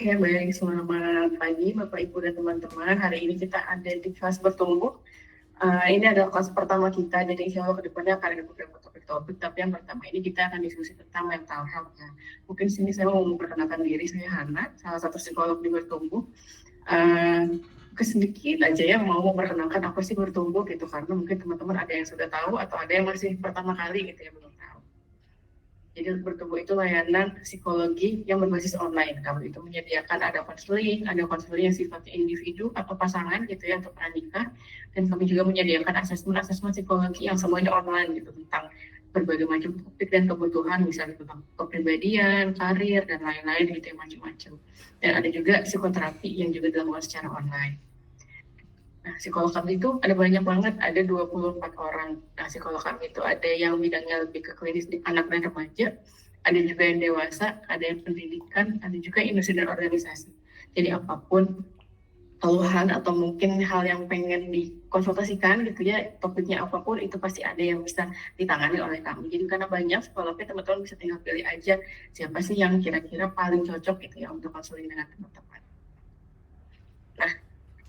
Ya, baik. Selamat pagi Bapak, Ibu, dan teman-teman. Hari ini kita ada di kelas bertumbuh. Ini adalah kelas pertama kita, jadi insya Allah kedepannya akan ada beberapa topik-topik, tapi yang pertama ini kita akan diskusi tentang mental health. Ya. Mungkin sini saya mau memperkenalkan diri, saya Hana, salah satu psikolog di bertumbuh. Sedikit aja ya mau memperkenalkan apa sih bertumbuh gitu, karena mungkin teman-teman ada yang sudah tahu atau ada yang masih pertama kali gitu ya, belum tahu. Jadi bertumbuh itu layanan psikologi yang berbasis online. Kami itu menyediakan ada konseling yang sifatnya individu atau pasangan gitu ya untuk pernikah, dan kami juga menyediakan asesmen psikologi yang semuanya online gitu tentang berbagai macam topik dan kebutuhan, misalnya tentang kepribadian, karir, dan lain-lain gitu ya, macam-macam. Dan ada juga psikoterapi yang juga dilakukan secara online. Nah, psikolog kami itu ada banyak banget, ada 24 orang. Nah, psikolog kami itu ada yang bidangnya lebih ke klinis di anak dan remaja, ada juga yang dewasa, ada yang pendidikan, ada juga industri dan organisasi. Jadi apapun keluhan atau mungkin hal yang pengen dikonsultasikan gitu ya, topiknya apapun itu pasti ada yang bisa ditangani oleh kami. Jadi karena banyak psikolognya, teman-teman bisa tinggal pilih aja siapa sih yang kira-kira paling cocok gitu ya untuk konseling dengan teman-teman. Nah,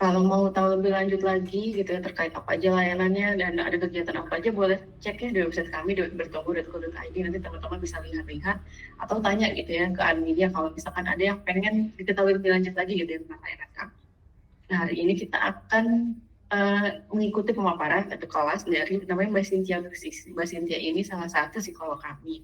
kalau mau tahu lebih lanjut lagi gitu ya terkait apa aja layanannya dan ada kegiatan apa aja, boleh cek ya di website kami di bertumbuh.co.id. Nanti teman-teman bisa lihat-lihat atau tanya gitu ya ke adminnya kalau misalkan ada yang pengen diketahui lebih lanjut lagi gitu ya tentang layanan kami. Nah, hari ini kita akan mengikuti pemaparan atau kelas dari namanya Mbak Cynthia Lusis. Mbak Cynthia ini salah satu psikolog kami.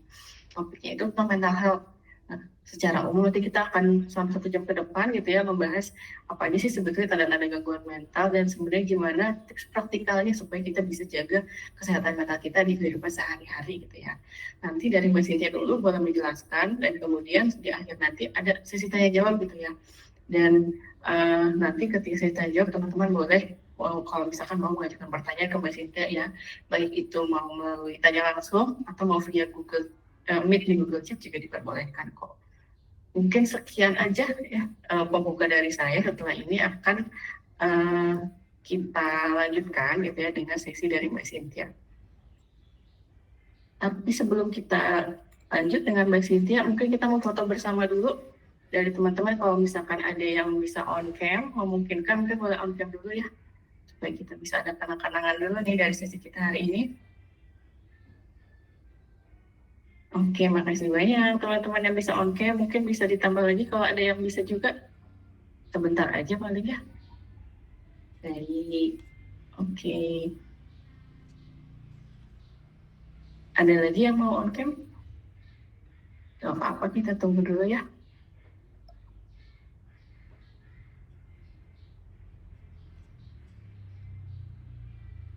Topiknya itu tentang mental health. Nah, secara umum nanti kita akan selama 1 jam ke depan gitu ya membahas apa aja sih sebetulnya tanda-tanda gangguan mental dan sebenarnya gimana tips praktikalnya supaya kita bisa jaga kesehatan mental kita di kehidupan sehari-hari gitu ya. Nanti dari Mbak Cynthia dulu boleh menjelaskan dan kemudian di akhir nanti ada sesi tanya jawab gitu ya. Dan nanti ketika saya tanya jawab, teman-teman boleh kalau misalkan mau mengajukan pertanyaan ke Mbak Cynthia ya, baik itu mau melalui tanya langsung atau mau via Google Meet di Google Chat juga diperbolehkan kok. Mungkin sekian aja ya pembuka dari saya. Setelah ini akan kita lanjutkan gitu ya dengan sesi dari Mbak Cynthia. Tapi sebelum kita lanjut dengan Mbak Cynthia, mungkin kita mau foto bersama dulu dari teman-teman. Kalau misalkan ada yang bisa on cam, memungkinkan mungkin boleh on cam dulu ya, supaya kita bisa ada kenang-kenangan dulu nih dari sesi kita hari ini. Oke, makasih banyak teman-teman yang bisa on cam. Mungkin bisa ditambah lagi kalau ada yang bisa juga. Sebentar aja paling ya. Dari oke. Ada lagi yang mau on cam? Gak apa-apa, kita tunggu dulu ya.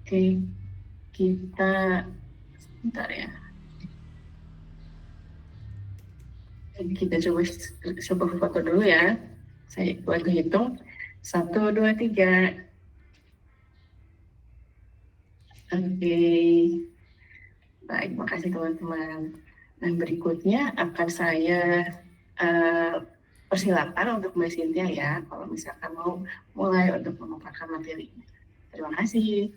Oke, kita sebentar ya. Kita coba foto dulu ya. Saya buat hitung. 1, 2, 3. Oke. Baik, makasih teman-teman. Nah, berikutnya akan saya persilakan untuk Mbak Cynthia ya, kalau misalkan mau mulai untuk memaparkan materi. Terima kasih.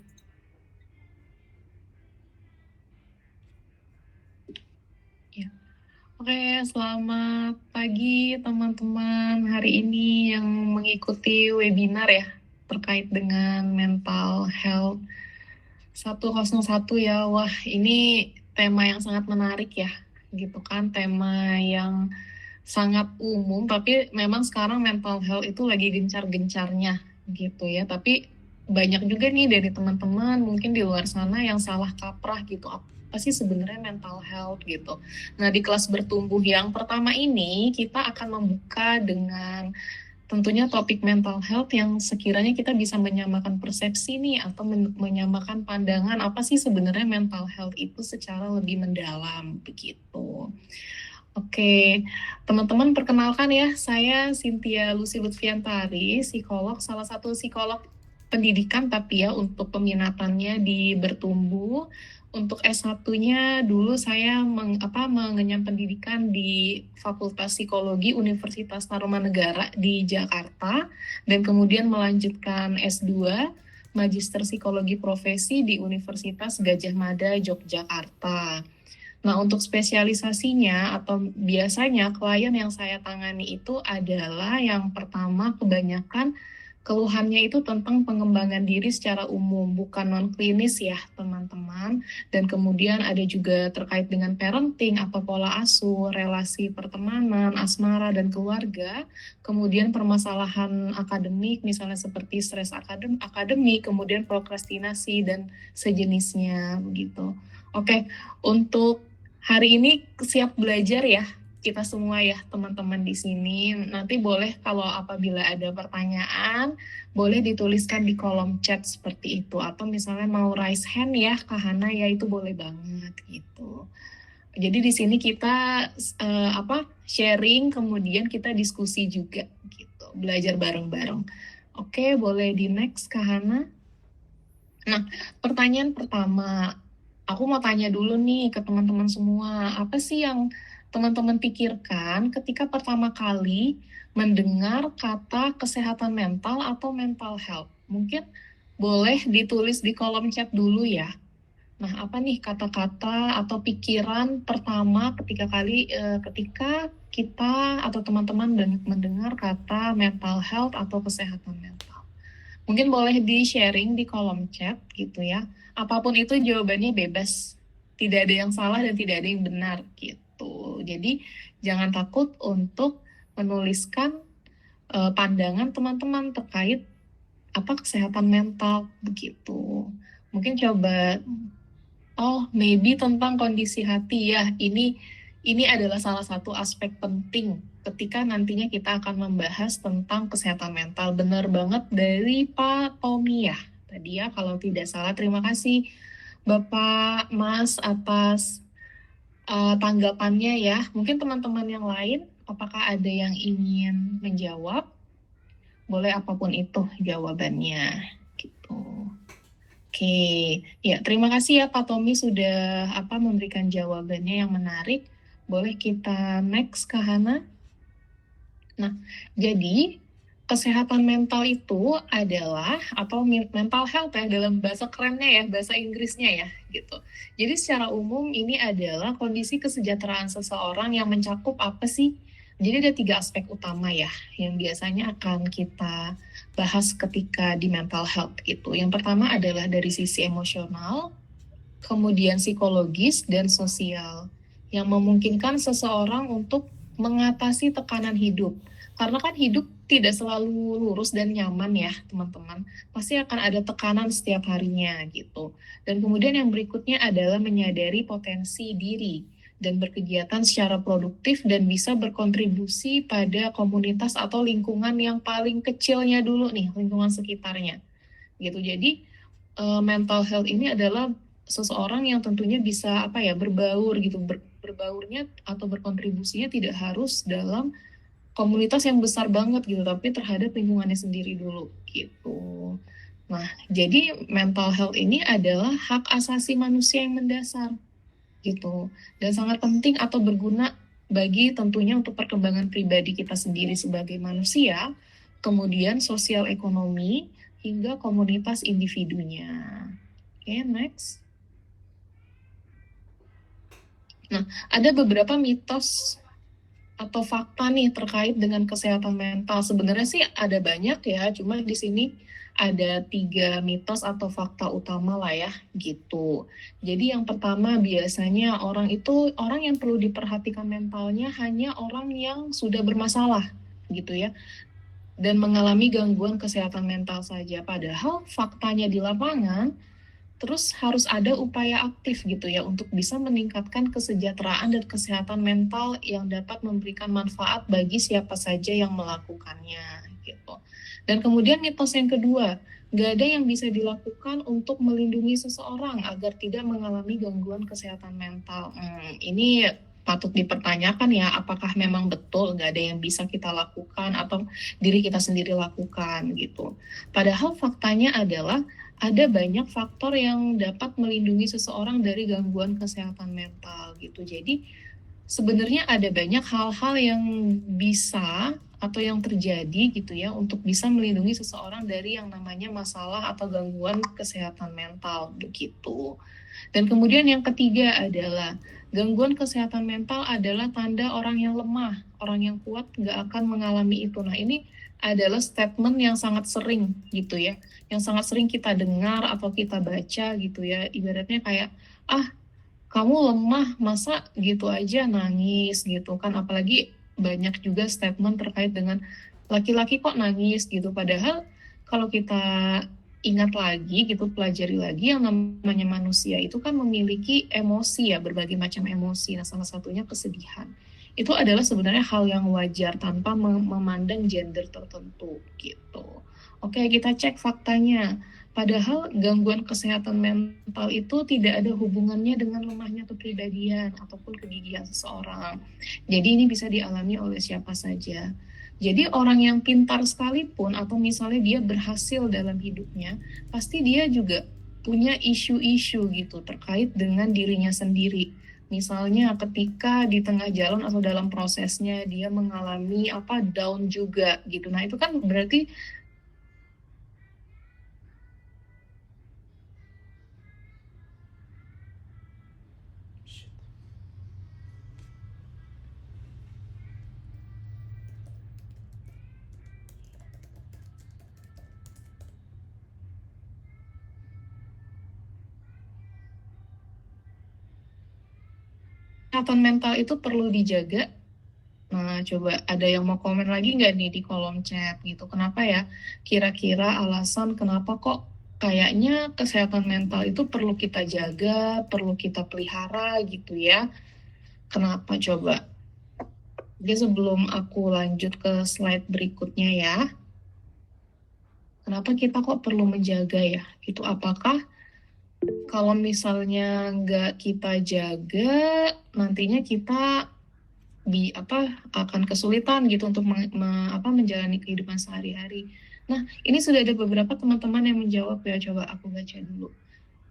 Oke, selamat pagi teman-teman. Hari ini yang mengikuti webinar ya terkait dengan mental health 101 ya. Wah, ini tema yang sangat menarik ya, gitu kan. Tema yang sangat umum, tapi memang sekarang mental health itu lagi gencar-gencarnya gitu ya. Tapi banyak juga nih dari teman-teman mungkin di luar sana yang salah kaprah gitu, apa sih sebenarnya mental health gitu. Nah, di kelas bertumbuh yang pertama ini kita akan membuka dengan tentunya topik mental health yang sekiranya kita bisa menyamakan persepsi nih atau menyamakan pandangan apa sih sebenarnya mental health itu secara lebih mendalam begitu. Oke, teman-teman perkenalkan ya, saya Cynthia Lucy Lutfiantari, psikolog, salah satu psikolog pendidikan tapi ya untuk peminatannya di bertumbuh. Untuk S1-nya dulu saya mengenyam pendidikan di Fakultas Psikologi Universitas Tarumanegara di Jakarta dan kemudian melanjutkan S2 Magister Psikologi Profesi di Universitas Gadjah Mada Yogyakarta. Nah, untuk spesialisasinya atau biasanya klien yang saya tangani itu adalah yang pertama kebanyakan keluhannya itu tentang pengembangan diri secara umum, bukan non-klinis ya teman-teman. Dan kemudian ada juga terkait dengan parenting atau pola asuh, relasi pertemanan, asmara, dan keluarga. Kemudian permasalahan akademik, misalnya seperti stres akademik, kemudian prokrastinasi, dan sejenisnya begitu. Oke, untuk hari ini siap belajar ya kita semua ya teman-teman di sini. Nanti boleh kalau apabila ada pertanyaan, boleh dituliskan di kolom chat seperti itu. Atau misalnya mau raise hand ya Kak Hana ya itu boleh banget gitu. Jadi di sini kita sharing kemudian kita diskusi juga gitu. Belajar bareng-bareng. Oke, boleh di next Kak Hana. Nah, pertanyaan pertama, aku mau tanya dulu nih ke teman-teman semua, apa sih yang teman-teman pikirkan ketika pertama kali mendengar kata kesehatan mental atau mental health? Mungkin boleh ditulis di kolom chat dulu ya. Nah, apa nih kata-kata atau pikiran pertama ketika kita atau teman-teman mendengar kata mental health atau kesehatan mental? Mungkin boleh di-sharing di kolom chat gitu ya. Apapun itu jawabannya bebas. Tidak ada yang salah dan tidak ada yang benar gitu. Jadi jangan takut untuk menuliskan pandangan teman-teman terkait apa kesehatan mental begitu. Mungkin coba maybe tentang kondisi hati ya. Ini adalah salah satu aspek penting ketika nantinya kita akan membahas tentang kesehatan mental. Benar banget dari Pak Tommy ya. Tadi ya kalau tidak salah, terima kasih Bapak Mas atas tanggapannya ya. Mungkin teman-teman yang lain, apakah ada yang ingin menjawab? Boleh apapun itu jawabannya gitu. Oke, ya terima kasih ya Pak Tommy sudah memberikan jawabannya yang menarik. Boleh kita next ke Hana. Nah, jadi kesehatan mental itu adalah atau mental health ya dalam bahasa kerennya ya, bahasa Inggrisnya ya gitu. Jadi secara umum ini adalah kondisi kesejahteraan seseorang yang mencakup apa sih? Jadi ada 3 aspek utama ya yang biasanya akan kita bahas ketika di mental health gitu. Yang pertama adalah dari sisi emosional, kemudian psikologis dan sosial yang memungkinkan seseorang untuk mengatasi tekanan hidup. Karena kan hidup tidak selalu lurus dan nyaman ya teman-teman. Pasti akan ada tekanan setiap harinya gitu. Dan kemudian yang berikutnya adalah menyadari potensi diri dan berkegiatan secara produktif dan bisa berkontribusi pada komunitas atau lingkungan yang paling kecilnya dulu nih, lingkungan sekitarnya. Gitu. Jadi mental health ini adalah seseorang yang tentunya bisa berbaur gitu, berbaurnya atau berkontribusinya tidak harus dalam komunitas yang besar banget gitu, tapi terhadap lingkungannya sendiri dulu gitu. Nah, jadi mental health ini adalah hak asasi manusia yang mendasar gitu, dan sangat penting atau berguna bagi tentunya untuk perkembangan pribadi kita sendiri sebagai manusia, kemudian sosial ekonomi, hingga komunitas individunya. Oke, next. Nah, ada beberapa mitos atau fakta nih terkait dengan kesehatan mental. Sebenarnya sih ada banyak ya, cuma di sini ada 3 mitos atau fakta utama lah ya, gitu. Jadi yang pertama biasanya orang yang perlu diperhatikan mentalnya hanya orang yang sudah bermasalah, gitu ya, dan mengalami gangguan kesehatan mental saja. Padahal faktanya di lapangan, terus harus ada upaya aktif gitu ya untuk bisa meningkatkan kesejahteraan dan kesehatan mental yang dapat memberikan manfaat bagi siapa saja yang melakukannya gitu. Dan kemudian mitos yang kedua, nggak ada yang bisa dilakukan untuk melindungi seseorang agar tidak mengalami gangguan kesehatan mental. Ini patut dipertanyakan ya, apakah memang betul nggak ada yang bisa kita lakukan atau diri kita sendiri lakukan gitu. Padahal faktanya adalah ada banyak faktor yang dapat melindungi seseorang dari gangguan kesehatan mental gitu. Jadi sebenarnya ada banyak hal-hal yang bisa atau yang terjadi gitu ya untuk bisa melindungi seseorang dari yang namanya masalah atau gangguan kesehatan mental begitu. Dan kemudian yang ketiga adalah gangguan kesehatan mental adalah tanda orang yang lemah, orang yang kuat nggak akan mengalami itu. Nah, ini adalah statement yang sangat sering gitu ya, yang sangat sering kita dengar atau kita baca gitu ya, ibaratnya kayak, ah kamu lemah, masa gitu aja nangis gitu kan, apalagi banyak juga statement terkait dengan laki-laki kok nangis gitu, padahal kalau kita ingat lagi gitu, pelajari lagi yang namanya manusia itu kan memiliki emosi ya, berbagai macam emosi. Nah, salah satunya kesedihan. Itu adalah sebenarnya hal yang wajar tanpa memandang gender tertentu gitu. Oke, kita cek faktanya. Padahal gangguan kesehatan mental itu tidak ada hubungannya dengan lemahnya kepribadian ataupun kegigihan seseorang. Jadi ini bisa dialami oleh siapa saja. Jadi orang yang pintar sekalipun atau misalnya dia berhasil dalam hidupnya, pasti dia juga punya isu-isu gitu terkait dengan dirinya sendiri. Misalnya ketika di tengah jalan atau dalam prosesnya dia mengalami down juga gitu. Nah, itu kan berarti kesehatan mental itu perlu dijaga. Nah, coba ada yang mau komen lagi nggak nih di kolom chat gitu? Kenapa ya? Kira-kira alasan kenapa kok kayaknya kesehatan mental itu perlu kita jaga, perlu kita pelihara gitu ya? Kenapa coba? Jadi sebelum aku lanjut ke slide berikutnya ya, kenapa kita kok perlu menjaga ya? Itu apakah kalau misalnya nggak kita jaga, nantinya kita akan kesulitan gitu untuk menjalani kehidupan sehari-hari. Nah, ini sudah ada beberapa teman-teman yang menjawab ya, coba aku baca dulu.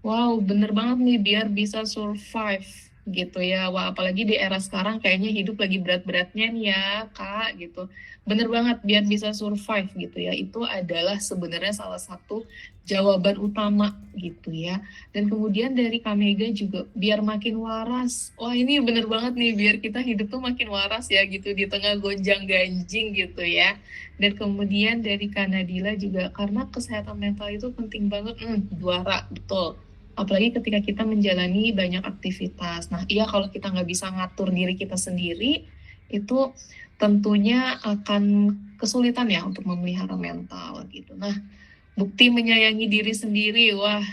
Wow, bener banget nih biar bisa survive gitu ya. Wah, apalagi di era sekarang kayaknya hidup lagi berat-beratnya nih ya, Kak, gitu. Bener banget biar bisa survive gitu ya. Itu adalah sebenarnya salah satu jawaban utama gitu ya. Dan kemudian dari Kamega juga biar makin waras. Wah, ini bener banget nih biar kita hidup tuh makin waras ya gitu di tengah gonjang-ganjing gitu ya. Dan kemudian dari Kanadila juga karena kesehatan mental itu penting banget. Juara, betul. Apalagi ketika kita menjalani banyak aktivitas. Nah, iya kalau kita nggak bisa ngatur diri kita sendiri, itu tentunya akan kesulitan ya untuk memelihara mental gitu. Nah, bukti menyayangi diri sendiri, wah,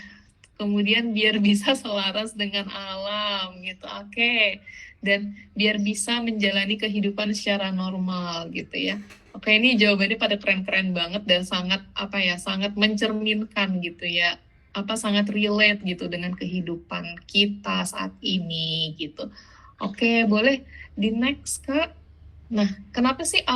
kemudian biar bisa selaras dengan alam gitu, oke. Dan biar bisa menjalani kehidupan secara normal gitu ya. Oke, ini jawabannya pada keren-keren banget dan sangat sangat mencerminkan gitu ya, sangat relate gitu dengan kehidupan kita saat ini gitu. Oke, boleh di next Kak. Nah, kenapa sih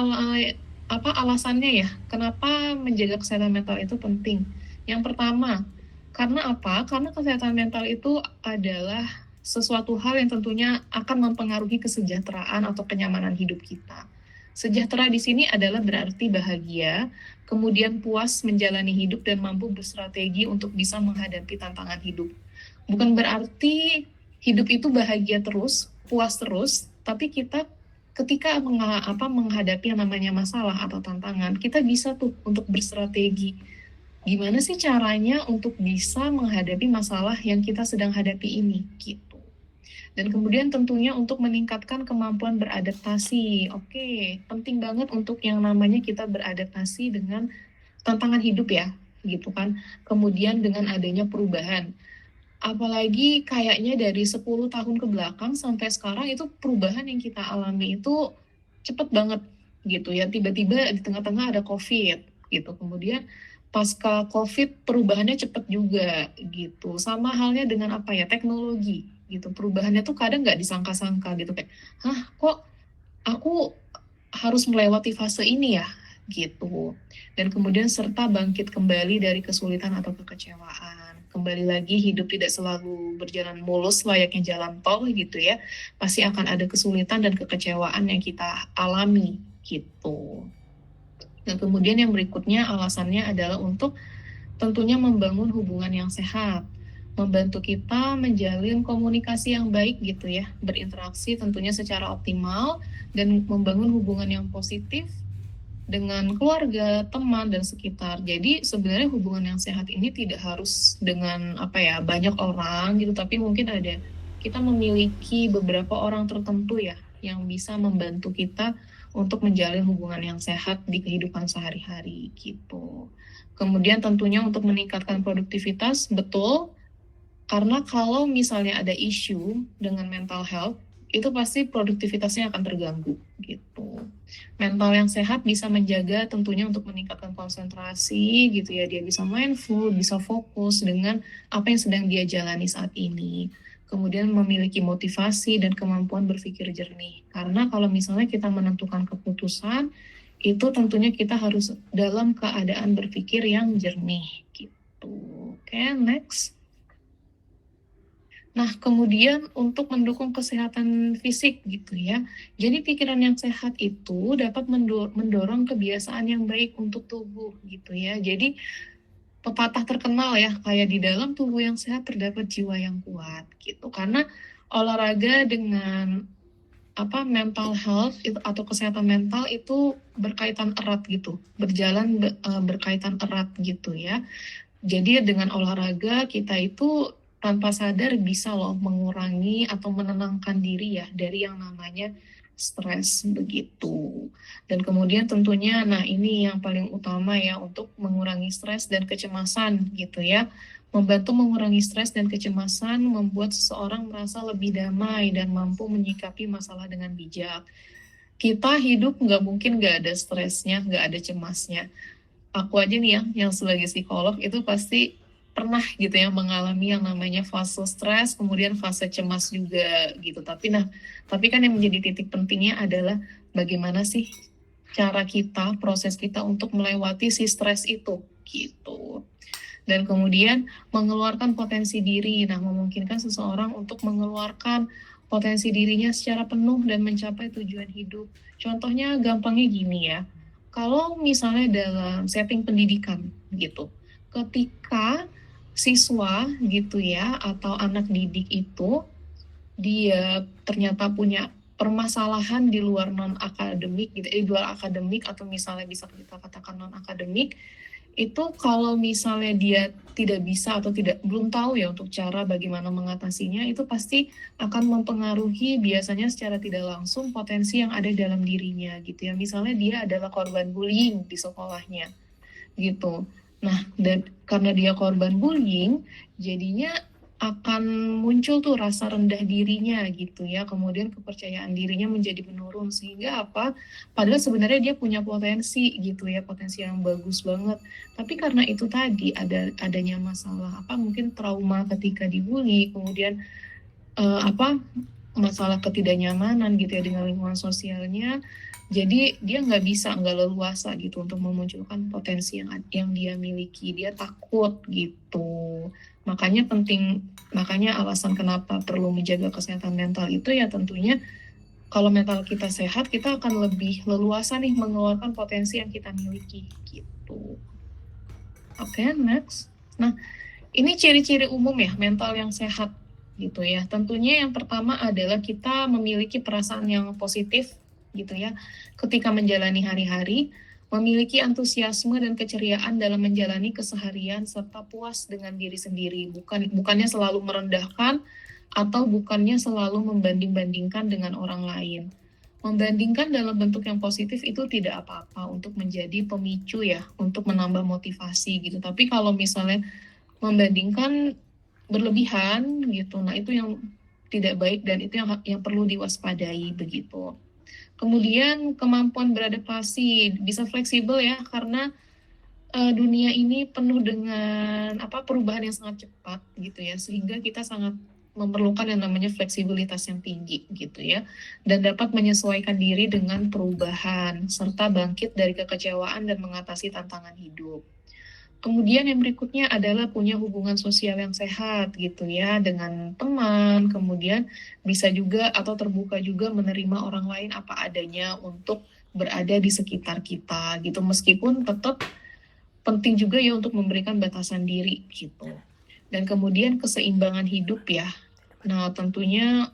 alasannya ya? Kenapa menjaga kesehatan mental itu penting? Yang pertama, karena apa? Karena kesehatan mental itu adalah sesuatu hal yang tentunya akan mempengaruhi kesejahteraan atau kenyamanan hidup kita. Sejahtera di sini adalah berarti bahagia, kemudian puas menjalani hidup dan mampu berstrategi untuk bisa menghadapi tantangan hidup. Bukan berarti hidup itu bahagia terus, puas terus, tapi kita ketika menghadapi yang namanya masalah atau tantangan, kita bisa tuh untuk berstrategi. Gimana sih caranya untuk bisa menghadapi masalah yang kita sedang hadapi ini gitu. Dan kemudian tentunya untuk meningkatkan kemampuan beradaptasi. Oke, penting banget untuk yang namanya kita beradaptasi dengan tantangan hidup ya, gitu kan. Kemudian dengan adanya perubahan. Apalagi kayaknya dari 10 tahun ke belakang sampai sekarang itu perubahan yang kita alami itu cepet banget gitu ya. Tiba-tiba di tengah-tengah ada COVID gitu. Kemudian pasca COVID perubahannya cepet juga gitu. Sama halnya dengan teknologi gitu. Perubahannya tuh kadang nggak disangka-sangka gitu kayak, hah kok aku harus melewati fase ini ya gitu. Dan kemudian serta bangkit kembali dari kesulitan atau kekecewaan. Kembali lagi hidup tidak selalu berjalan mulus layaknya jalan tol gitu ya. Pasti akan ada kesulitan dan kekecewaan yang kita alami gitu. Dan kemudian yang berikutnya alasannya adalah untuk tentunya membangun hubungan yang sehat. membantu kita menjalin komunikasi yang baik gitu ya, berinteraksi tentunya secara optimal dan membangun hubungan yang positif dengan keluarga, teman dan sekitar. Jadi sebenarnya hubungan yang sehat ini tidak harus dengan banyak orang gitu, tapi mungkin kita memiliki beberapa orang tertentu ya yang bisa membantu kita untuk menjalin hubungan yang sehat di kehidupan sehari-hari gitu. Kemudian tentunya untuk meningkatkan produktivitas, betul, karena kalau misalnya ada isu dengan mental health, itu pasti produktivitasnya akan terganggu gitu. Mental yang sehat bisa menjaga tentunya untuk meningkatkan konsentrasi gitu ya. Dia bisa mindful, bisa fokus dengan apa yang sedang dia jalani saat ini. Kemudian memiliki motivasi dan kemampuan berpikir jernih. Karena kalau misalnya kita menentukan keputusan, itu tentunya kita harus dalam keadaan berpikir yang jernih gitu. Oke, next. Nah, kemudian untuk mendukung kesehatan fisik gitu ya. Jadi pikiran yang sehat itu dapat mendorong kebiasaan yang baik untuk tubuh gitu ya. Jadi pepatah terkenal ya, kayak di dalam tubuh yang sehat terdapat jiwa yang kuat gitu. Karena olahraga dengan mental health itu, atau kesehatan mental itu berkaitan erat gitu. Berkaitan erat gitu ya. Jadi dengan olahraga kita itu tanpa sadar bisa loh mengurangi atau menenangkan diri ya dari yang namanya stres begitu. Dan kemudian tentunya nah ini yang paling utama ya untuk mengurangi stres dan kecemasan gitu ya. Membantu mengurangi stres dan kecemasan membuat seseorang merasa lebih damai dan mampu menyikapi masalah dengan bijak. Kita hidup nggak mungkin nggak ada stresnya, nggak ada cemasnya. Aku aja nih yang sebagai psikolog itu pasti pernah gitu ya mengalami yang namanya fase stres, kemudian fase cemas juga gitu. Tapi kan yang menjadi titik pentingnya adalah bagaimana sih cara kita, proses kita untuk melewati si stres itu gitu. Dan kemudian mengeluarkan potensi diri. Nah, memungkinkan seseorang untuk mengeluarkan potensi dirinya secara penuh dan mencapai tujuan hidup. Contohnya gampangnya gini ya. Kalau misalnya dalam setting pendidikan gitu, ketika siswa gitu ya atau anak didik itu dia ternyata punya permasalahan di luar non akademik gitu, di luar akademik atau misalnya bisa kita katakan non akademik, itu kalau misalnya dia tidak bisa atau belum tahu ya untuk cara bagaimana mengatasinya, itu pasti akan mempengaruhi biasanya secara tidak langsung potensi yang ada dalam dirinya gitu ya. Misalnya dia adalah korban bullying di sekolahnya gitu. Nah, dan karena dia korban bullying, jadinya akan muncul tuh rasa rendah dirinya gitu ya. Kemudian kepercayaan dirinya menjadi menurun sehingga padahal sebenarnya dia punya potensi gitu ya, potensi yang bagus banget. Tapi karena itu tadi adanya masalah mungkin trauma ketika dibully, kemudian masalah ketidaknyamanan gitu ya dengan lingkungan sosialnya, jadi dia nggak leluasa gitu untuk memunculkan potensi yang dia miliki. Dia takut gitu. Makanya alasan kenapa perlu menjaga kesehatan mental itu ya tentunya kalau mental kita sehat, kita akan lebih leluasa nih mengeluarkan potensi yang kita miliki gitu. Oke, next. Nah, ini ciri-ciri umum ya mental yang sehat gitu ya. Tentunya yang pertama adalah kita memiliki perasaan yang positif gitu ya. Ketika menjalani hari-hari, memiliki antusiasme dan keceriaan dalam menjalani keseharian serta puas dengan diri sendiri. Bukannya selalu merendahkan atau bukannya selalu membanding-bandingkan dengan orang lain. Membandingkan dalam bentuk yang positif itu tidak apa-apa untuk menjadi pemicu ya, untuk menambah motivasi gitu. Tapi kalau misalnya membandingkan berlebihan gitu, nah itu yang tidak baik dan itu yang perlu diwaspadai begitu. Kemudian kemampuan beradaptasi, bisa fleksibel ya karena dunia ini penuh dengan perubahan yang sangat cepat gitu ya, sehingga kita sangat memerlukan yang namanya fleksibilitas yang tinggi gitu ya, dan dapat menyesuaikan diri dengan perubahan serta bangkit dari kekecewaan dan mengatasi tantangan hidup. Kemudian yang berikutnya adalah punya hubungan sosial yang sehat gitu ya dengan teman, kemudian bisa juga atau terbuka juga menerima orang lain apa adanya untuk berada di sekitar kita gitu, meskipun tetap penting juga ya untuk memberikan batasan diri gitu. Dan kemudian keseimbangan hidup ya. Nah, tentunya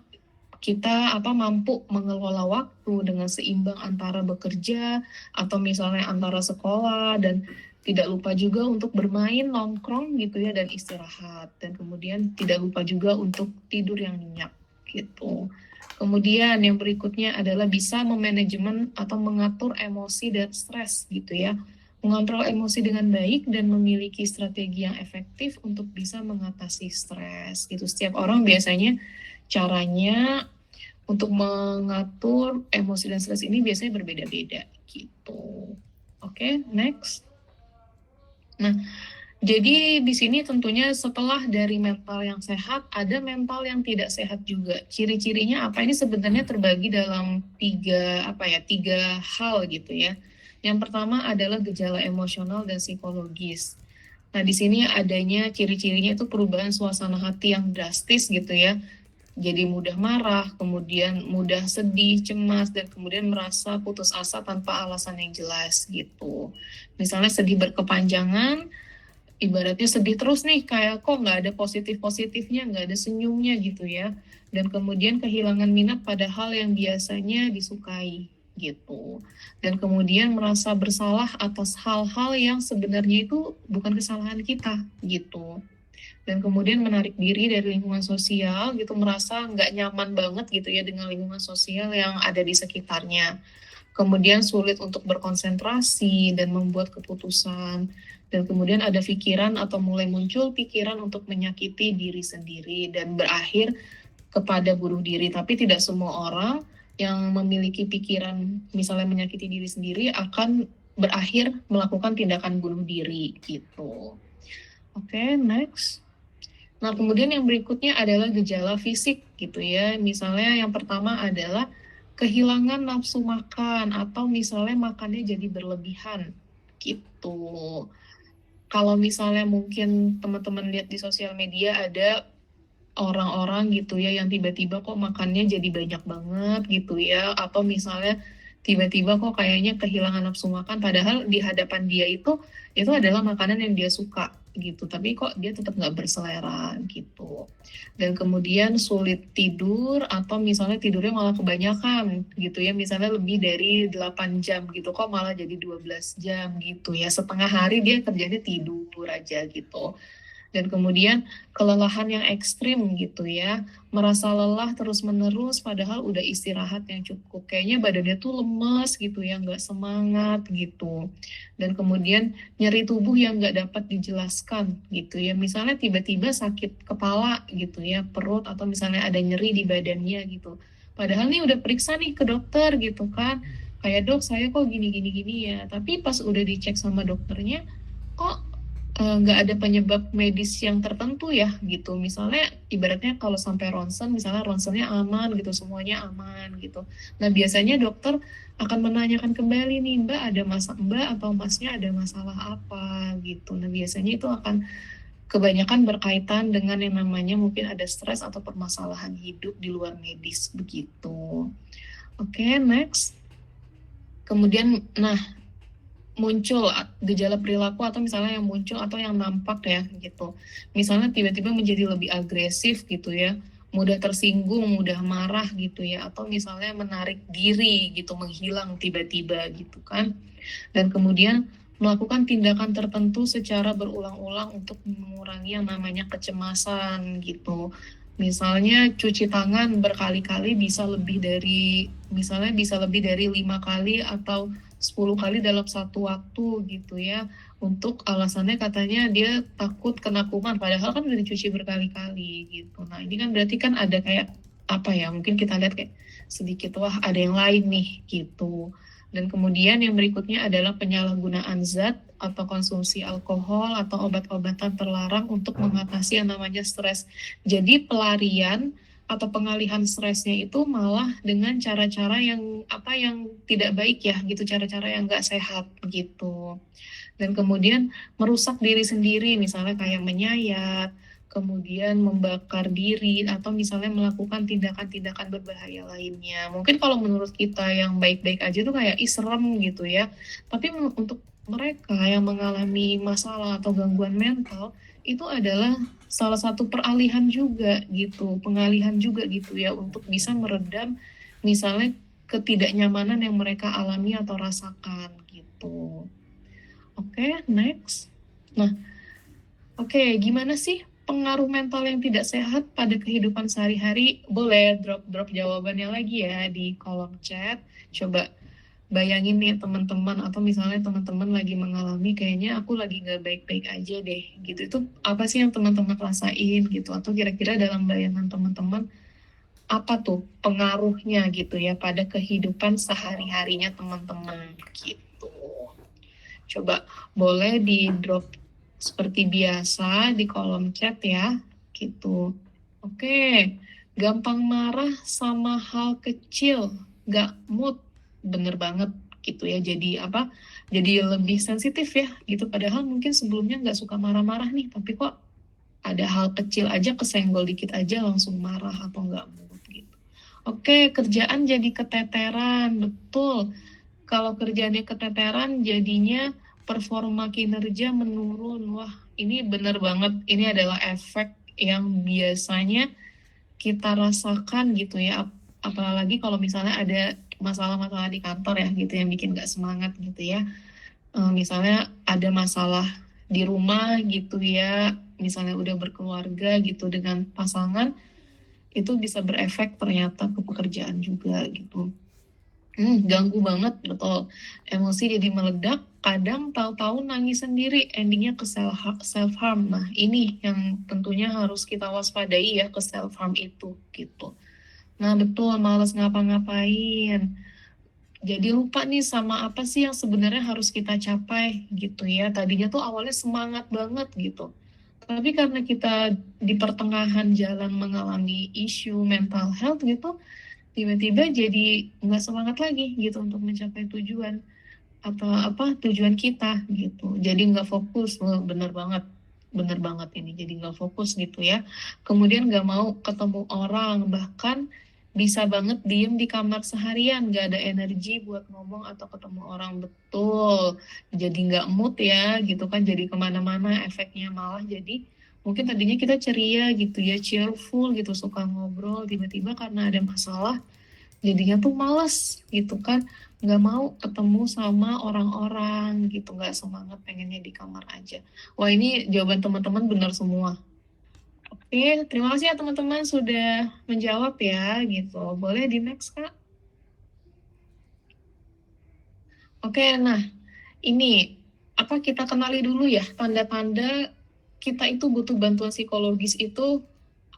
kita mampu mengelola waktu dengan seimbang antara bekerja atau misalnya antara sekolah, dan tidak lupa juga untuk bermain, nongkrong gitu ya, dan istirahat. Dan kemudian tidak lupa juga untuk tidur yang nyenyak gitu. Kemudian yang berikutnya adalah bisa memanajemen atau mengatur emosi dan stres gitu ya. Mengontrol emosi dengan baik dan memiliki strategi yang efektif untuk bisa mengatasi stres gitu. Setiap orang biasanya caranya untuk mengatur emosi dan stres ini biasanya berbeda-beda gitu. Oke, next. Nah, jadi di sini tentunya setelah dari mental yang sehat, ada mental yang tidak sehat juga. Ciri-cirinya apa? Ini sebenarnya terbagi dalam tiga hal gitu ya. Yang pertama adalah gejala emosional dan psikologis. Nah, di sini adanya ciri-cirinya itu perubahan suasana hati yang drastis gitu ya. Jadi mudah marah, kemudian mudah sedih, cemas, dan kemudian merasa putus asa tanpa alasan yang jelas gitu. Misalnya sedih berkepanjangan, ibaratnya sedih terus nih, kayak kok nggak ada positif-positifnya, nggak ada senyumnya gitu ya. Dan kemudian kehilangan minat pada hal yang biasanya disukai gitu. Dan kemudian merasa bersalah atas hal-hal yang sebenarnya itu bukan kesalahan kita gitu. Dan kemudian menarik diri dari lingkungan sosial gitu, merasa nggak nyaman banget gitu ya dengan lingkungan sosial yang ada di sekitarnya. Kemudian sulit untuk berkonsentrasi dan membuat keputusan, dan kemudian ada pikiran atau mulai muncul pikiran untuk menyakiti diri sendiri dan berakhir kepada bunuh diri. Tapi tidak semua orang yang memiliki pikiran misalnya menyakiti diri sendiri akan berakhir melakukan tindakan bunuh diri gitu. Oke, next. Nah, kemudian yang berikutnya adalah gejala fisik gitu ya. Misalnya yang pertama adalah kehilangan nafsu makan atau misalnya makannya jadi berlebihan gitu. Kalau misalnya mungkin teman-teman lihat di sosial media ada orang-orang gitu ya yang tiba-tiba kok makannya jadi banyak banget gitu ya, atau misalnya tiba-tiba kok kayaknya kehilangan nafsu makan padahal di hadapan dia itu adalah makanan yang dia suka gitu, tapi kok dia tetap nggak berselera gitu. Dan kemudian sulit tidur atau misalnya tidurnya malah kebanyakan gitu ya, misalnya lebih dari 8 jam gitu, kok malah jadi 12 jam gitu ya, setengah hari dia kerjanya tidur aja gitu. Dan kemudian kelelahan yang ekstrim gitu ya, merasa lelah terus-menerus padahal udah istirahat yang cukup. Kayaknya badannya tuh lemes gitu ya, nggak semangat gitu. Dan kemudian nyeri tubuh yang nggak dapat dijelaskan gitu ya. Misalnya tiba-tiba sakit kepala gitu ya, perut, atau misalnya ada nyeri di badannya gitu. Padahal nih udah periksa nih ke dokter gitu kan. Kayak dok saya kok gini-gini ya. Tapi pas udah dicek sama dokternya, kok nggak ada penyebab medis yang tertentu ya gitu. Misalnya ibaratnya kalau sampai ronsen, misalnya ronsennya aman gitu, semuanya aman gitu. Nah biasanya dokter akan menanyakan kembali nih, Mbak atau Masnya ada masalah apa gitu. Nah biasanya itu akan kebanyakan berkaitan dengan yang namanya mungkin ada stres atau permasalahan hidup di luar medis begitu. Oke, next. Kemudian, nah, muncul gejala perilaku atau misalnya yang muncul atau yang nampak ya gitu. Misalnya tiba-tiba menjadi lebih agresif gitu ya, mudah tersinggung, mudah marah gitu ya, atau misalnya menarik diri gitu, menghilang tiba-tiba gitu kan. Dan kemudian melakukan tindakan tertentu secara berulang-ulang untuk mengurangi yang namanya kecemasan gitu. Misalnya cuci tangan berkali-kali bisa lebih dari 5 kali atau 10 kali dalam satu waktu gitu ya. Untuk alasannya katanya dia takut kena kuman, padahal kan udah dicuci berkali-kali gitu. Nah ini kan berarti kan ada kayak mungkin kita lihat kayak sedikit wah ada yang lain nih gitu. Dan kemudian yang berikutnya adalah penyalahgunaan zat atau konsumsi alkohol atau obat-obatan terlarang untuk mengatasi yang namanya stres. Jadi pelarian atau pengalihan stresnya itu malah dengan cara-cara yang tidak baik ya gitu, cara-cara yang nggak sehat gitu. Dan kemudian merusak diri sendiri, misalnya kayak menyayat, kemudian membakar diri, atau misalnya melakukan tindakan-tindakan berbahaya lainnya. Mungkin kalau menurut kita yang baik-baik aja tuh kayak serem gitu ya. Tapi untuk mereka yang mengalami masalah atau gangguan mental, itu adalah salah satu peralihan juga gitu, pengalihan juga gitu ya untuk bisa meredam misalnya ketidaknyamanan yang mereka alami atau rasakan gitu. Oke, next. Nah, oke, gimana sih pengaruh mental yang tidak sehat pada kehidupan sehari-hari? Boleh drop jawabannya lagi ya di kolom chat. Coba bayangin nih teman-teman atau misalnya teman-teman lagi mengalami kayaknya aku lagi nggak baik-baik aja deh gitu. Itu apa sih yang teman-teman rasain gitu? Atau kira-kira dalam bayangan teman-teman apa tuh pengaruhnya gitu ya pada kehidupan sehari-harinya teman-teman gitu. Coba boleh di drop seperti biasa di kolom chat ya, gitu. Oke, gampang marah sama hal kecil, gak mood, bener banget gitu ya. Jadi apa? Jadi lebih sensitif ya, gitu. Padahal mungkin sebelumnya nggak suka marah-marah nih, tapi kok ada hal kecil aja kesenggol dikit aja langsung marah atau nggak mood gitu. Oke, kerjaan jadi keteteran, betul. Kalau kerjaannya keteteran jadinya performa kinerja menurun. Wah, ini benar banget. Ini adalah efek yang biasanya kita rasakan gitu ya. Apalagi kalau misalnya ada masalah-masalah di kantor ya gitu yang bikin gak semangat gitu ya. Misalnya ada masalah di rumah gitu ya. Misalnya udah berkeluarga gitu dengan pasangan, itu bisa berefek ternyata ke pekerjaan juga gitu. Ganggu banget, betul. Emosi jadi meledak, kadang tahu-tahu nangis sendiri, endingnya ke self harm. Nah, ini yang tentunya harus kita waspadai ya ke self harm itu gitu. Nah, betul, malas ngapa-ngapain. Jadi lupa nih sama apa sih yang sebenarnya harus kita capai gitu ya. Tadinya tuh awalnya semangat banget gitu. Tapi karena kita di pertengahan jalan mengalami isu mental health gitu, tiba-tiba jadi nggak semangat lagi gitu untuk mencapai tujuan atau apa tujuan kita gitu. Jadi nggak fokus. Loh, bener banget ini. Jadi nggak fokus gitu ya. Kemudian nggak mau ketemu orang, bahkan bisa banget diem di kamar seharian, nggak ada energi buat ngomong atau ketemu orang, betul. Jadi nggak mood ya gitu kan, jadi kemana-mana efeknya malah jadi mungkin tadinya kita ceria gitu ya, cheerful gitu, suka ngobrol, tiba-tiba karena ada masalah jadinya tuh males gitu kan, nggak mau ketemu sama orang-orang gitu, nggak semangat, pengennya di kamar aja. Wah, ini jawaban teman-teman benar semua. Oke, terima kasih ya teman-teman sudah menjawab ya gitu. Boleh di next, Kak. Oke, nah ini apa, kita kenali dulu ya tanda-tanda kita itu butuh bantuan psikologis itu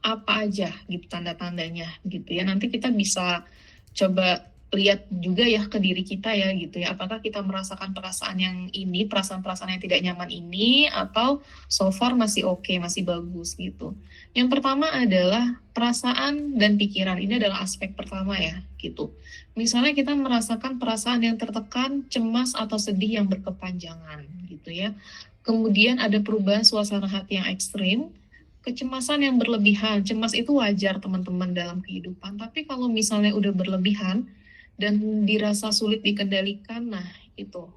apa aja gitu tanda-tandanya gitu ya. Nanti kita bisa coba lihat juga ya ke diri kita ya gitu ya. Apakah kita merasakan perasaan yang ini, perasaan-perasaan yang tidak nyaman ini, atau so far masih oke, masih bagus gitu. Yang pertama adalah perasaan dan pikiran. Ini adalah aspek pertama ya gitu. Misalnya kita merasakan perasaan yang tertekan, cemas atau sedih yang berkepanjangan gitu ya. Kemudian ada perubahan suasana hati yang ekstrim, kecemasan yang berlebihan. Cemas itu wajar teman-teman dalam kehidupan, tapi kalau misalnya udah berlebihan dan dirasa sulit dikendalikan, nah itu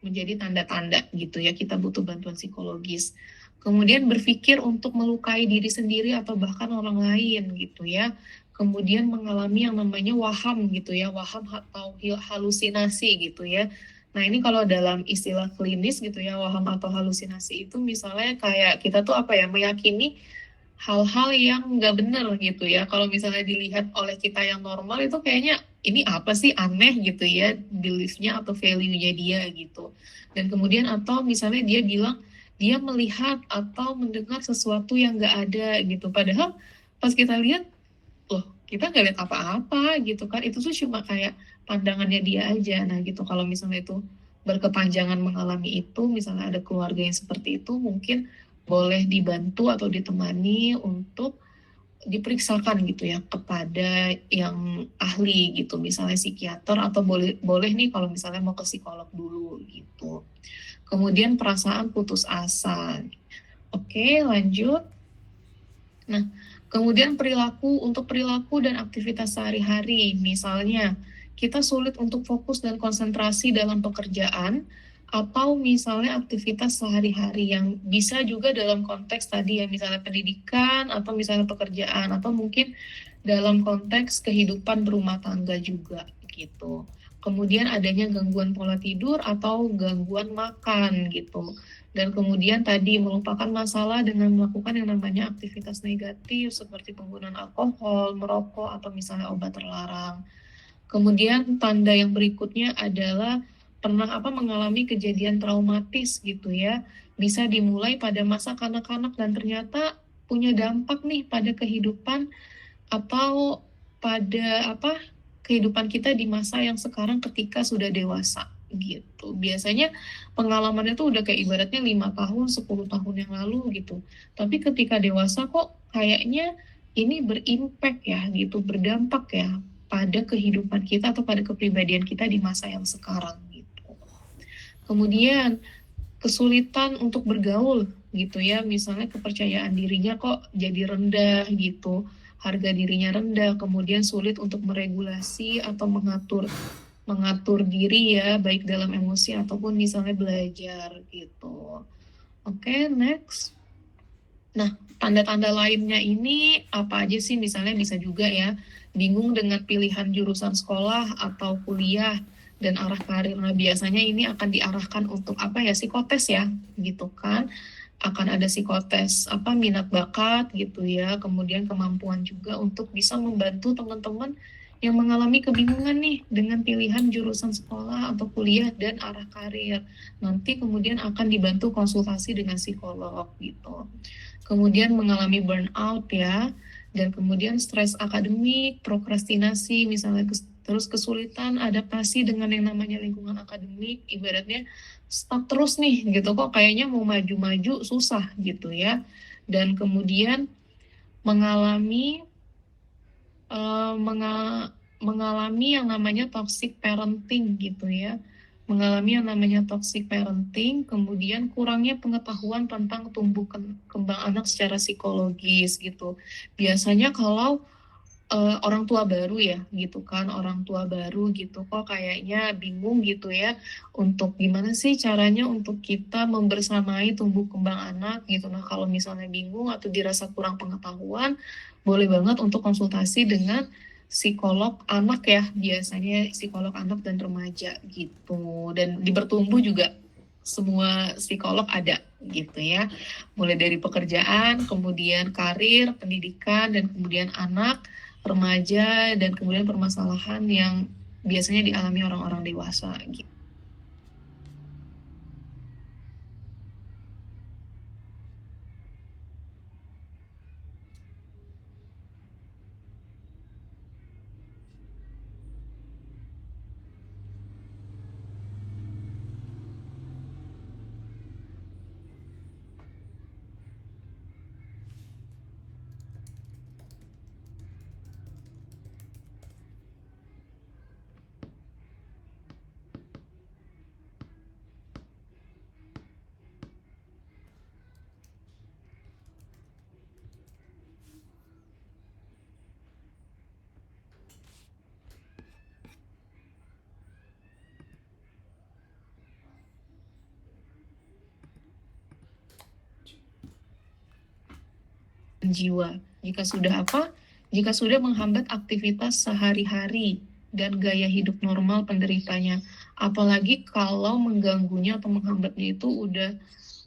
menjadi tanda-tanda gitu ya, kita butuh bantuan psikologis. Kemudian berpikir untuk melukai diri sendiri atau bahkan orang lain gitu ya. Kemudian mengalami yang namanya waham gitu ya, waham atau halusinasi gitu ya. Nah, ini kalau dalam istilah klinis gitu ya, waham atau halusinasi itu misalnya kayak kita tuh apa ya, meyakini hal-hal yang nggak benar gitu ya. Kalau misalnya dilihat oleh kita yang normal itu kayaknya ini apa sih, aneh gitu ya, beliefnya atau value-nya dia gitu. Dan kemudian atau misalnya dia bilang dia melihat atau mendengar sesuatu yang nggak ada gitu. Padahal pas kita lihat, loh kita nggak lihat apa-apa gitu kan. Itu tuh cuma kayak pandangannya dia aja. Nah gitu, kalau misalnya itu berkepanjangan mengalami itu, misalnya ada keluarga yang seperti itu, mungkin boleh dibantu atau ditemani untuk diperiksakan gitu ya kepada yang ahli gitu, misalnya psikiater, atau boleh nih kalau misalnya mau ke psikolog dulu gitu. Kemudian perasaan putus asa. Oke, lanjut. Nah, kemudian untuk perilaku dan aktivitas sehari-hari, misalnya kita sulit untuk fokus dan konsentrasi dalam pekerjaan, atau misalnya aktivitas sehari-hari yang bisa juga dalam konteks tadi ya, misalnya pendidikan atau misalnya pekerjaan atau mungkin dalam konteks kehidupan berumah tangga juga gitu. Kemudian adanya gangguan pola tidur atau gangguan makan gitu. Dan kemudian tadi melupakan masalah dengan melakukan yang namanya aktivitas negatif seperti penggunaan alkohol, merokok, atau misalnya obat terlarang. Kemudian tanda yang berikutnya adalah pernah mengalami kejadian traumatis gitu ya. Bisa dimulai pada masa kanak-kanak dan ternyata punya dampak nih pada kehidupan atau pada kehidupan kita di masa yang sekarang ketika sudah dewasa gitu. Biasanya pengalamannya tuh udah kayak ibaratnya 5 tahun, 10 tahun yang lalu gitu. Tapi ketika dewasa kok kayaknya ini berimpact ya gitu, berdampak ya pada kehidupan kita atau pada kepribadian kita di masa yang sekarang gitu. Kemudian kesulitan untuk bergaul gitu ya, misalnya kepercayaan dirinya kok jadi rendah gitu, harga dirinya rendah, kemudian sulit untuk meregulasi atau mengatur diri ya, baik dalam emosi ataupun misalnya belajar gitu. Oke, next. Nah, tanda-tanda lainnya ini apa aja sih? Misalnya bisa juga ya, bingung dengan pilihan jurusan sekolah atau kuliah dan arah karir. Nah, biasanya ini akan diarahkan untuk psikotes ya, gitu kan. Akan ada psikotes minat bakat gitu ya, kemudian kemampuan juga untuk bisa membantu teman-teman yang mengalami kebingungan nih dengan pilihan jurusan sekolah atau kuliah dan arah karir. Nanti kemudian akan dibantu konsultasi dengan psikolog gitu. Kemudian mengalami burnout ya, dan kemudian stres akademik, prokrastinasi misalnya, terus kesulitan adaptasi dengan yang namanya lingkungan akademik, ibaratnya stuck terus nih gitu, kok kayaknya mau maju-maju susah gitu ya. Dan kemudian mengalami mengalami yang namanya toxic parenting gitu ya, mengalami yang namanya toxic parenting, kemudian kurangnya pengetahuan tentang tumbuh kembang anak secara psikologis gitu. Biasanya kalau orang tua baru ya gitu kan, orang tua baru gitu kok kayaknya bingung gitu ya untuk gimana sih caranya untuk kita membersamai tumbuh kembang anak gitu. Nah, kalau misalnya bingung atau dirasa kurang pengetahuan, boleh banget untuk konsultasi dengan psikolog anak ya, biasanya psikolog anak dan remaja gitu. Dan di Bertumbuh juga semua psikolog ada gitu ya, mulai dari pekerjaan, kemudian karir, pendidikan, dan kemudian anak, remaja, dan kemudian permasalahan yang biasanya dialami orang-orang dewasa gitu. Jiwa. Jika sudah menghambat aktivitas sehari-hari dan gaya hidup normal penderitanya. Apalagi kalau mengganggunya atau menghambatnya itu udah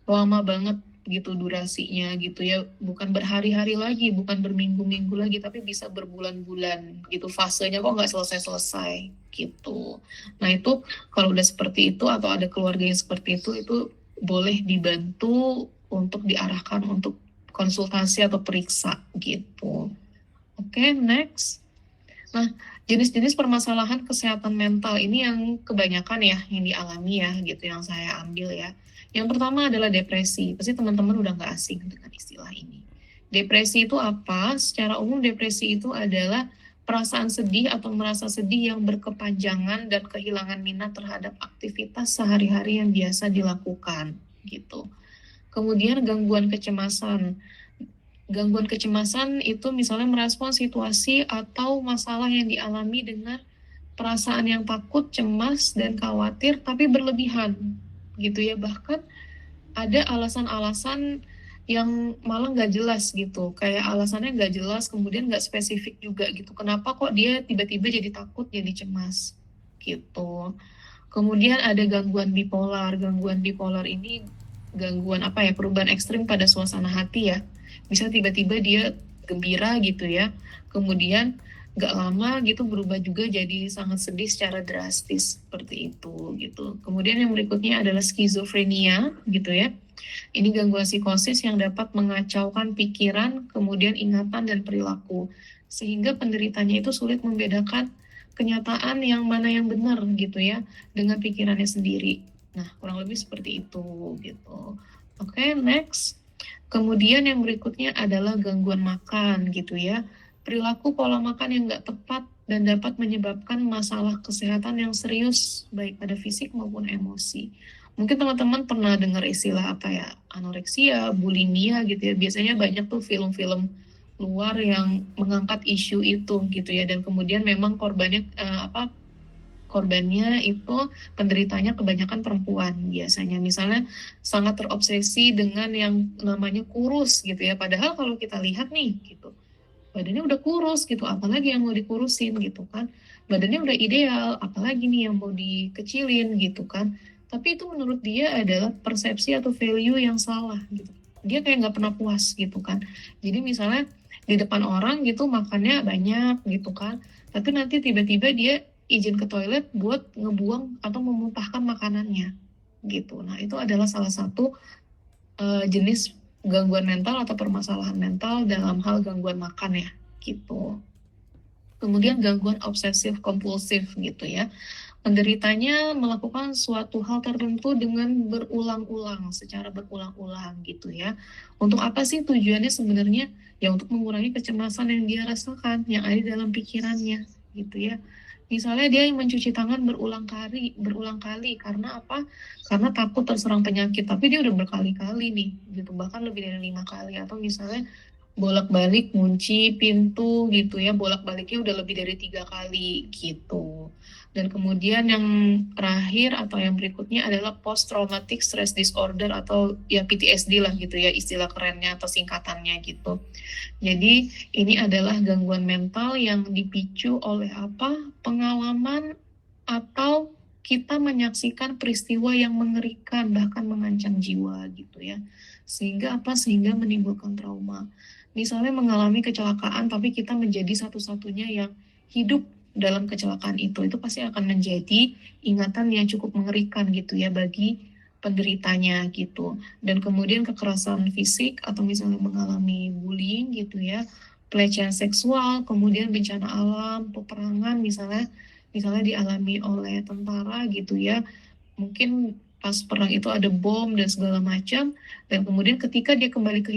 lama banget gitu durasinya gitu ya. Bukan berhari-hari lagi, bukan berminggu-minggu lagi, tapi bisa berbulan-bulan gitu. Fasenya kok nggak selesai-selesai gitu. Nah, itu kalau udah seperti itu atau ada keluarga yang seperti itu boleh dibantu untuk diarahkan untuk konsultasi atau periksa gitu. Oke, next. Nah, jenis-jenis permasalahan kesehatan mental ini yang kebanyakan ya yang dialami ya gitu, yang saya ambil ya. Yang pertama adalah depresi. Pasti teman-teman udah nggak asing dengan istilah ini. Depresi itu apa? Secara umum depresi itu adalah perasaan sedih atau merasa sedih yang berkepanjangan dan kehilangan minat terhadap aktivitas sehari-hari yang biasa dilakukan gitu. Kemudian gangguan kecemasan. Gangguan kecemasan itu misalnya merespon situasi atau masalah yang dialami dengan perasaan yang takut, cemas, dan khawatir tapi berlebihan gitu ya. Bahkan ada alasan-alasan yang malah nggak jelas gitu, kayak alasannya nggak jelas, kemudian nggak spesifik juga gitu. Kenapa kok dia tiba-tiba jadi takut, jadi cemas gitu. Kemudian ada gangguan bipolar. Gangguan bipolar ini gangguan apa ya? Perubahan ekstrim pada suasana hati ya. Bisa tiba-tiba dia gembira gitu ya. Kemudian gak lama gitu berubah juga jadi sangat sedih secara drastis seperti itu gitu. Kemudian yang berikutnya adalah skizofrenia gitu ya. Ini gangguan psikosis yang dapat mengacaukan pikiran, kemudian ingatan dan perilaku. Sehingga penderitanya itu sulit membedakan kenyataan yang mana yang benar gitu ya dengan pikirannya sendiri. Nah, kurang lebih seperti itu gitu. Oke, next. Kemudian yang berikutnya adalah gangguan makan gitu ya. Perilaku pola makan yang nggak tepat dan dapat menyebabkan masalah kesehatan yang serius baik pada fisik maupun emosi. Mungkin teman-teman pernah dengar istilah apa ya, anoreksia, bulimia gitu ya. Biasanya banyak tuh film-film luar yang mengangkat isu itu gitu ya. Dan kemudian memang korbannya itu penderitanya kebanyakan perempuan biasanya. Misalnya sangat terobsesi dengan yang namanya kurus gitu ya. Padahal kalau kita lihat nih gitu, badannya udah kurus gitu, apalagi yang mau dikurusin gitu kan. Badannya udah ideal, apalagi nih yang mau dikecilin gitu kan. Tapi itu menurut dia adalah persepsi atau value yang salah gitu. Dia kayak nggak pernah puas gitu kan. Jadi misalnya di depan orang gitu makannya banyak gitu kan. Tapi nanti tiba-tiba dia izin ke toilet buat ngebuang atau memuntahkan makanannya gitu. Nah itu adalah salah satu jenis gangguan mental atau permasalahan mental dalam hal gangguan makan ya gitu. Kemudian gangguan obsesif kompulsif gitu ya. Penderitanya melakukan suatu hal tertentu dengan berulang-ulang, secara berulang-ulang gitu ya. Untuk apa sih tujuannya sebenarnya? Ya untuk mengurangi kecemasan yang dia rasakan, yang ada dalam pikirannya gitu ya. Misalnya dia mencuci tangan berulang kali karena apa? Karena takut terserang penyakit, tapi dia udah berkali-kali nih, gitu bahkan lebih dari 5 kali. Atau misalnya bolak-balik ngunci pintu gitu ya, bolak-baliknya udah lebih dari 3 kali gitu. Dan kemudian yang terakhir atau yang berikutnya adalah post traumatic stress disorder atau ya PTSD lah gitu ya istilah kerennya atau singkatannya gitu. Jadi ini adalah gangguan mental yang dipicu oleh apa? Pengalaman atau kita menyaksikan peristiwa yang mengerikan bahkan mengancam jiwa gitu ya. Sehingga apa? Sehingga menimbulkan trauma. Misalnya mengalami kecelakaan tapi kita menjadi satu-satunya yang hidup dalam kecelakaan itu pasti akan menjadi ingatan yang cukup mengerikan gitu ya bagi penderitanya gitu. Dan kemudian kekerasan fisik atau misalnya mengalami bullying gitu ya, pelecehan seksual, kemudian bencana alam, peperangan misalnya dialami oleh tentara gitu ya. Mungkin pas perang itu ada bom dan segala macam, dan kemudian ketika dia kembali ke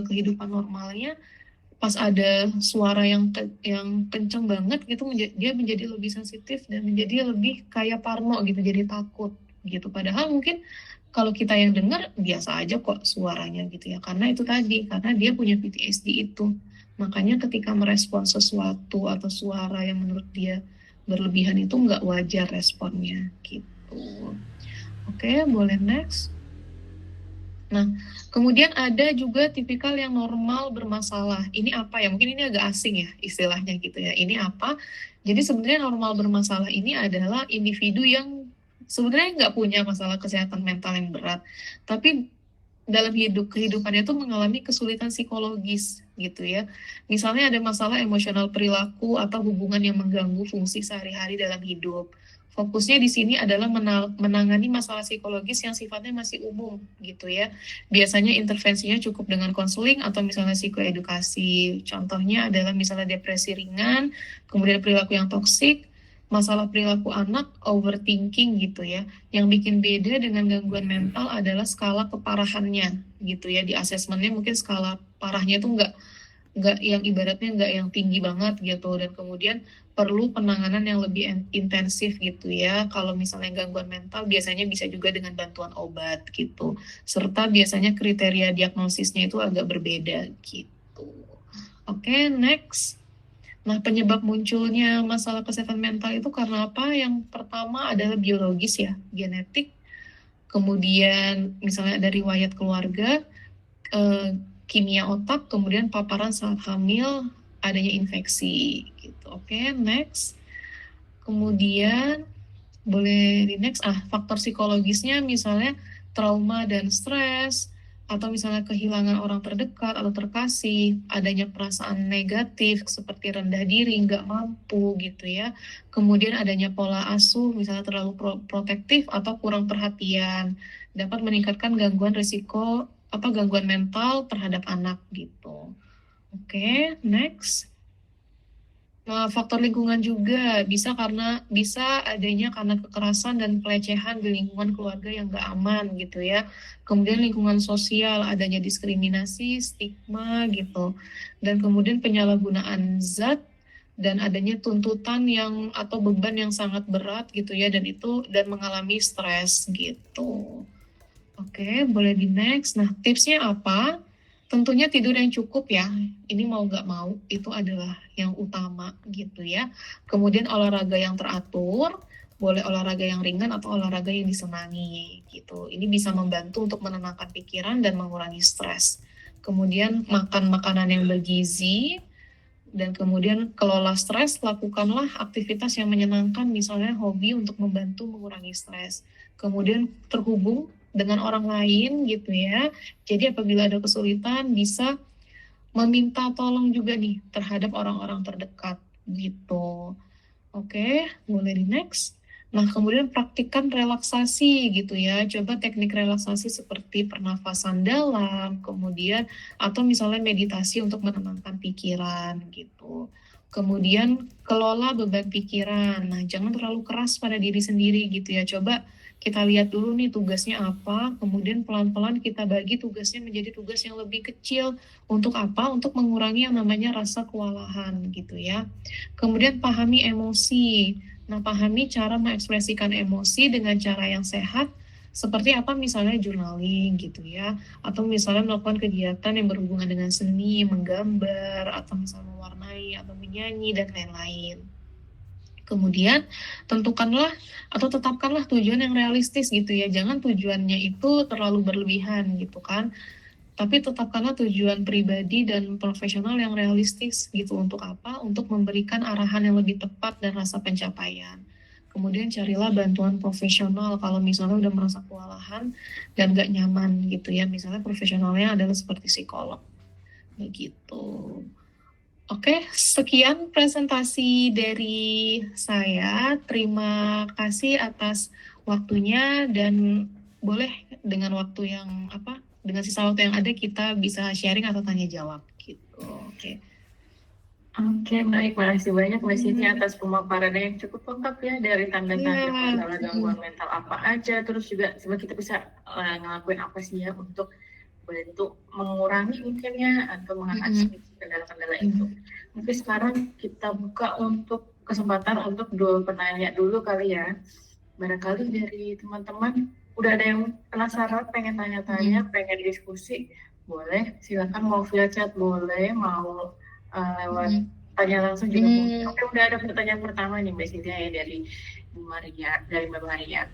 kehidupan normalnya, pas ada suara yang kencang banget gitu, dia menjadi lebih sensitif dan menjadi lebih kayak parno gitu, jadi takut gitu. Padahal mungkin kalau kita yang dengar biasa aja kok suaranya gitu ya, karena itu tadi, karena dia punya PTSD itu. Makanya ketika merespon sesuatu atau suara yang menurut dia berlebihan itu nggak wajar responnya gitu. Oke, boleh next. Nah, kemudian ada juga tipikal yang normal bermasalah. Ini apa ya? Mungkin ini agak asing ya istilahnya gitu ya. Ini apa? Jadi sebenarnya normal bermasalah ini adalah individu yang sebenarnya nggak punya masalah kesehatan mental yang berat, tapi dalam kehidupannya itu mengalami kesulitan psikologis gitu ya. Misalnya ada masalah emosional perilaku atau hubungan yang mengganggu fungsi sehari-hari dalam hidup. Fokusnya di sini adalah menangani masalah psikologis yang sifatnya masih umum gitu ya. Biasanya intervensinya cukup dengan konseling atau misalnya psikoedukasi. Contohnya adalah misalnya depresi ringan, kemudian perilaku yang toksik, masalah perilaku anak, overthinking gitu ya. Yang bikin beda dengan gangguan mental adalah skala keparahannya gitu ya. Di asesmennya mungkin skala parahnya itu nggak yang ibaratnya nggak yang tinggi banget gitu, dan kemudian perlu penanganan yang lebih intensif gitu ya. Kalau misalnya gangguan mental biasanya bisa juga dengan bantuan obat gitu, serta biasanya kriteria diagnosisnya itu agak berbeda gitu. Oke, next. Nah, penyebab munculnya masalah kesehatan mental itu karena apa? Yang pertama adalah biologis ya, genetik. kemudian misalnya ada riwayat keluarga, kimia otak, kemudian paparan saat hamil, adanya infeksi gitu. Oke, next. Kemudian boleh di next, faktor psikologisnya misalnya trauma dan stres, atau misalnya kehilangan orang terdekat atau terkasih, adanya perasaan negatif seperti rendah diri, nggak mampu gitu ya. Kemudian adanya pola asuh, misalnya terlalu protektif atau kurang perhatian, dapat meningkatkan gangguan risiko apa gangguan mental terhadap anak gitu. Oke, next. Nah, faktor lingkungan juga bisa adanya karena kekerasan dan pelecehan di lingkungan keluarga yang nggak aman gitu ya. Kemudian lingkungan sosial, adanya diskriminasi, stigma gitu. Dan kemudian penyalahgunaan zat dan adanya tuntutan yang atau beban yang sangat berat gitu ya, dan mengalami stres gitu. Oke, boleh di next. Nah, tipsnya apa? Tentunya tidur yang cukup ya. Ini mau nggak mau itu adalah yang utama gitu ya. Kemudian olahraga yang teratur, boleh olahraga yang ringan atau olahraga yang disenangi gitu. Ini bisa membantu untuk menenangkan pikiran dan mengurangi stres. Kemudian makan makanan yang bergizi, dan kemudian kelola stres, lakukanlah aktivitas yang menyenangkan, misalnya hobi untuk membantu mengurangi stres. Kemudian terhubung dengan orang lain gitu ya. Jadi apabila ada kesulitan bisa meminta tolong juga nih terhadap orang-orang terdekat gitu. Oke, boleh di next. Nah, kemudian praktikkan relaksasi gitu ya. Coba teknik relaksasi seperti pernafasan dalam, kemudian atau misalnya meditasi untuk menenangkan pikiran gitu. Kemudian kelola beban pikiran. Nah, jangan terlalu keras pada diri sendiri gitu ya. Coba kita lihat dulu nih tugasnya apa, kemudian pelan-pelan kita bagi tugasnya menjadi tugas yang lebih kecil. Untuk apa? Untuk mengurangi yang namanya rasa kewalahan gitu ya. Kemudian pahami emosi. Nah, pahami cara mengekspresikan emosi dengan cara yang sehat, seperti apa misalnya journaling gitu ya, atau misalnya melakukan kegiatan yang berhubungan dengan seni, menggambar, atau misalnya mewarnai, atau menyanyi, dan lain-lain. Kemudian tentukanlah atau tetapkanlah tujuan yang realistis gitu ya, jangan tujuannya itu terlalu berlebihan gitu kan. Tapi tetapkanlah tujuan pribadi dan profesional yang realistis gitu. Untuk apa? Untuk memberikan arahan yang lebih tepat dan rasa pencapaian. Kemudian carilah bantuan profesional kalau misalnya udah merasa kewalahan dan gak nyaman gitu ya. Misalnya profesionalnya adalah seperti psikolog. Begitu. Oke, sekian presentasi dari saya. Terima kasih atas waktunya, dan boleh dengan waktu yang dengan sisa waktu yang ada kita bisa sharing atau tanya jawab gitu. Oke. Oke, baik. Makasih banyak Mbak Siti atas pemaparannya yang cukup lengkap ya, dari tanda-tanda masalah gangguan mental apa aja, terus juga sebenarnya kita bisa ngelakuin apa sih ya untuk bantu mengurangi mungkin ya, atau mengatasi kendala-kendala itu. Mungkin sekarang kita buka untuk kesempatan untuk dua penanya dulu kali ya. Barangkali dari teman-teman udah ada yang penasaran, pengen tanya-tanya, pengen diskusi, boleh silakan, mau via chat boleh, mau lewat tanya langsung juga boleh. Oke, udah ada pertanyaan pertama nih Mbak Cynthia ya, dari Mbak Maria.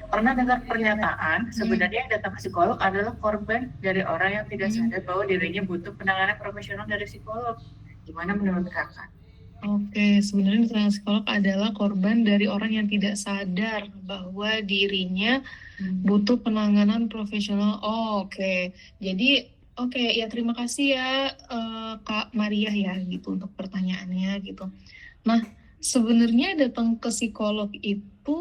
Pernah dengar pernyataan sebenarnya yang datang ke psikolog adalah korban dari orang yang tidak sadar bahwa dirinya butuh penanganan profesional dari psikolog. Gimana menurut kakak? Oke, sebenarnya psikolog adalah korban dari orang yang tidak sadar bahwa dirinya butuh penanganan profesional. Oke. Jadi ya terima kasih ya Kak Maria ya gitu untuk pertanyaannya gitu. Nah, sebenarnya datang ke psikolog itu,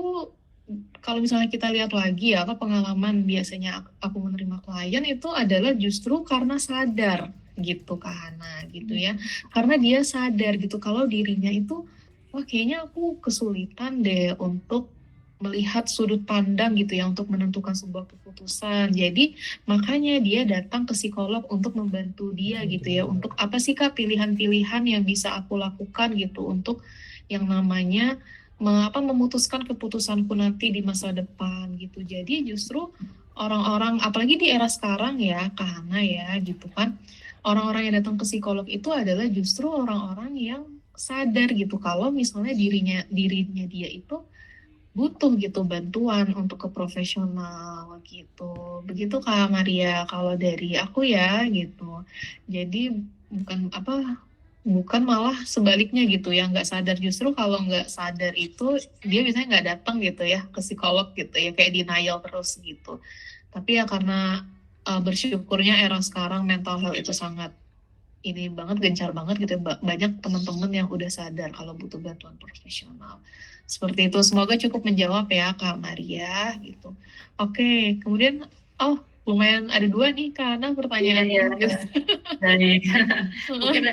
kalau misalnya kita lihat lagi ya, pengalaman biasanya aku menerima klien itu adalah justru karena sadar gitu Kak Hana gitu ya. Karena dia sadar gitu kalau dirinya itu, wah kayaknya aku kesulitan deh untuk melihat sudut pandang gitu ya, untuk menentukan sebuah keputusan. Jadi makanya dia datang ke psikolog untuk membantu dia gitu ya, untuk apa sih Kak pilihan-pilihan yang bisa aku lakukan gitu untuk yang namanya memutuskan keputusanku nanti di masa depan gitu. Jadi justru orang-orang, apalagi di era sekarang ya Kak Hana ya gitu kan, orang-orang yang datang ke psikolog itu adalah justru orang-orang yang sadar gitu kalau misalnya dirinya dia itu butuh gitu bantuan untuk ke profesional gitu. Begitu Kak Maria, kalau dari aku ya gitu. Jadi bukan malah sebaliknya gitu ya, nggak sadar, justru kalau nggak sadar itu dia biasanya nggak datang gitu ya ke psikolog gitu ya, kayak denial terus gitu. Tapi ya karena bersyukurnya era sekarang mental health itu sangat ini banget, gencar banget gitu ya. Banyak teman-teman yang udah sadar kalau butuh bantuan profesional. Seperti itu. Semoga cukup menjawab ya Kak Maria gitu. Oke, kemudian lumayan ada 2 nih karena pertanyaan Iya, gitu. baik. Mungkin